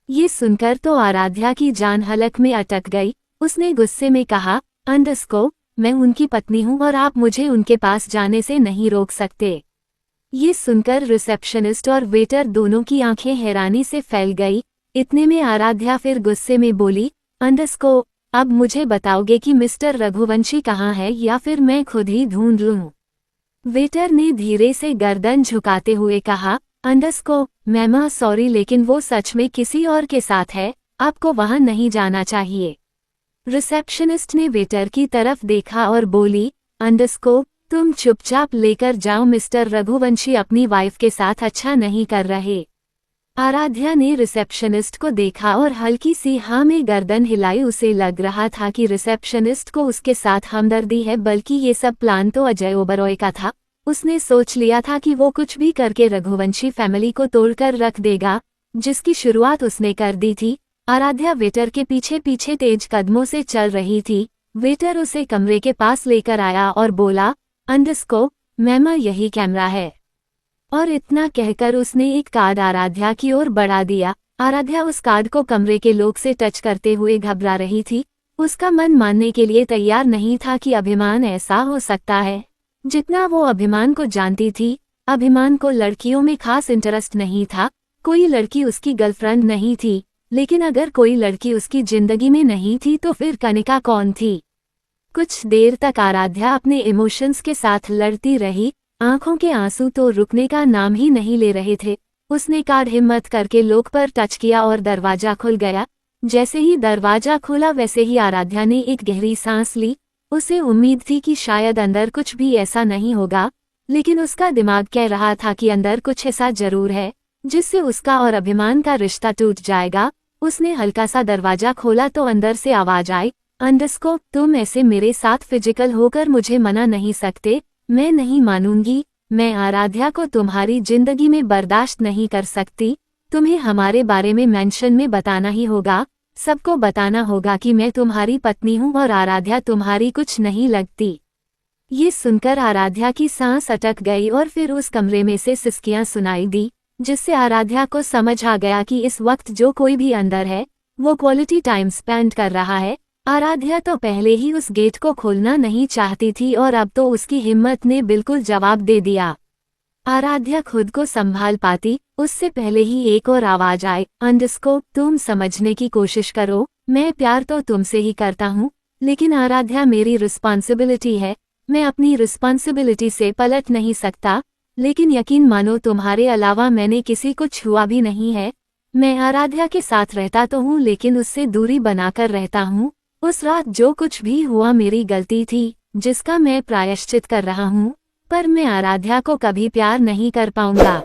Speaker 1: ये सुनकर तो आराध्या की जान हलक में अटक गई। उसने गुस्से में कहा, अंडस्को, मैं उनकी पत्नी हूँ और आप मुझे उनके पास जाने से नहीं रोक सकते। ये सुनकर रिसेप्शनिस्ट और वेटर दोनों की आंखें हैरानी से फैल गई। इतने में आराध्या फिर गुस्से में बोली, अंडस्को, अब मुझे बताओगे कि मिस्टर रघुवंशी कहाँ है या फिर मैं खुद ही ढूंढ लूं? वेटर ने धीरे से गर्दन झुकाते हुए कहा, अंडस्को, मैम सॉरी, लेकिन वो सच में किसी और के साथ है, आपको वहां नहीं जाना चाहिए। रिसेप्शनिस्ट ने वेटर की तरफ देखा और बोली, अंडस्को, तुम चुपचाप लेकर जाओ, मिस्टर रघुवंशी अपनी वाइफ के साथ अच्छा नहीं कर रहे। आराध्या ने रिसेप्शनिस्ट को देखा और हल्की सी हाँ में गर्दन हिलाई। उसे लग रहा था कि रिसेप्शनिस्ट को उसके साथ हमदर्दी है, बल्कि ये सब प्लान तो अजय ओबरॉय का था। उसने सोच लिया था कि वो कुछ भी करके रघुवंशी फैमिली को तोड़कर रख देगा, जिसकी शुरुआत उसने कर दी थी। आराध्या वेटर के पीछे पीछे तेज कदमों से चल रही थी। वेटर उसे कमरे के पास लेकर आया और बोला, अंडस्को, मैम यही कैमरा है। और इतना कहकर उसने एक कार्ड आराध्या की ओर बढ़ा दिया। आराध्या उस कार्ड को कमरे के लोग से टच करते हुए घबरा रही थी। उसका मन मानने के लिए तैयार नहीं था कि अभिमान ऐसा हो सकता है। जितना वो अभिमान को जानती थी, अभिमान को लड़कियों में खास इंटरेस्ट नहीं था। कोई लड़की उसकी गर्लफ्रेंड नहीं थी, लेकिन अगर कोई लड़की उसकी जिंदगी में नहीं थी तो फिर कनिका कौन थी? कुछ देर तक आराध्या अपने इमोशंस के साथ लड़ती रही। आंखों के आंसू तो रुकने का नाम ही नहीं ले रहे थे। उसने कार्ड हिम्मत करके लोक पर टच किया और दरवाजा खुल गया। जैसे ही दरवाजा खुला वैसे ही आराध्या ने एक गहरी सांस ली। उसे उम्मीद थी कि शायद अंदर कुछ भी ऐसा नहीं होगा, लेकिन उसका दिमाग कह रहा था कि अंदर कुछ ऐसा जरूर है जिससे उसका और अभिमान का रिश्ता टूट जाएगा। उसने हल्का सा दरवाजा खोला तो अंदर से आवाज आई, अंडस्को, तुम ऐसे मेरे साथ फिजिकल होकर मुझे मना नहीं सकते। मैं नहीं मानूंगी। मैं आराध्या को तुम्हारी जिंदगी में बर्दाश्त नहीं कर सकती। तुम्हें हमारे बारे में मेंशन में बताना ही होगा, सबको बताना होगा कि मैं तुम्हारी पत्नी हूँ और आराध्या तुम्हारी कुछ नहीं लगती। ये सुनकर आराध्या की सांस अटक गई और फिर उस कमरे में से सिसकियां सुनाई दी, जिससे आराध्या को समझ आ गया कि इस वक्त जो कोई भी अंदर है वो क्वालिटी टाइम स्पेंड कर रहा है। आराध्या तो पहले ही उस गेट को खोलना नहीं चाहती थी और अब तो उसकी हिम्मत ने बिल्कुल जवाब दे दिया। आराध्या खुद को संभाल पाती उससे पहले ही एक और आवाज आए, अंडरस्कोप तुम समझने की कोशिश करो, मैं प्यार तो तुमसे ही करता हूँ, लेकिन आराध्या मेरी रिस्पॉन्सिबिलिटी है, मैं अपनी रिस्पॉन्सिबिलिटी से पलट नहीं सकता। लेकिन यकीन मानो तुम्हारे अलावा मैंने किसी को छुआ भी नहीं है। मैं आराध्या के साथ रहता तो हूँ लेकिन उससे दूरी बनाकर रहता हूँ। उस रात जो कुछ भी हुआ मेरी गलती थी जिसका मैं प्रायश्चित कर रहा हूँ, पर मैं आराध्या को कभी प्यार नहीं कर पाऊंगा।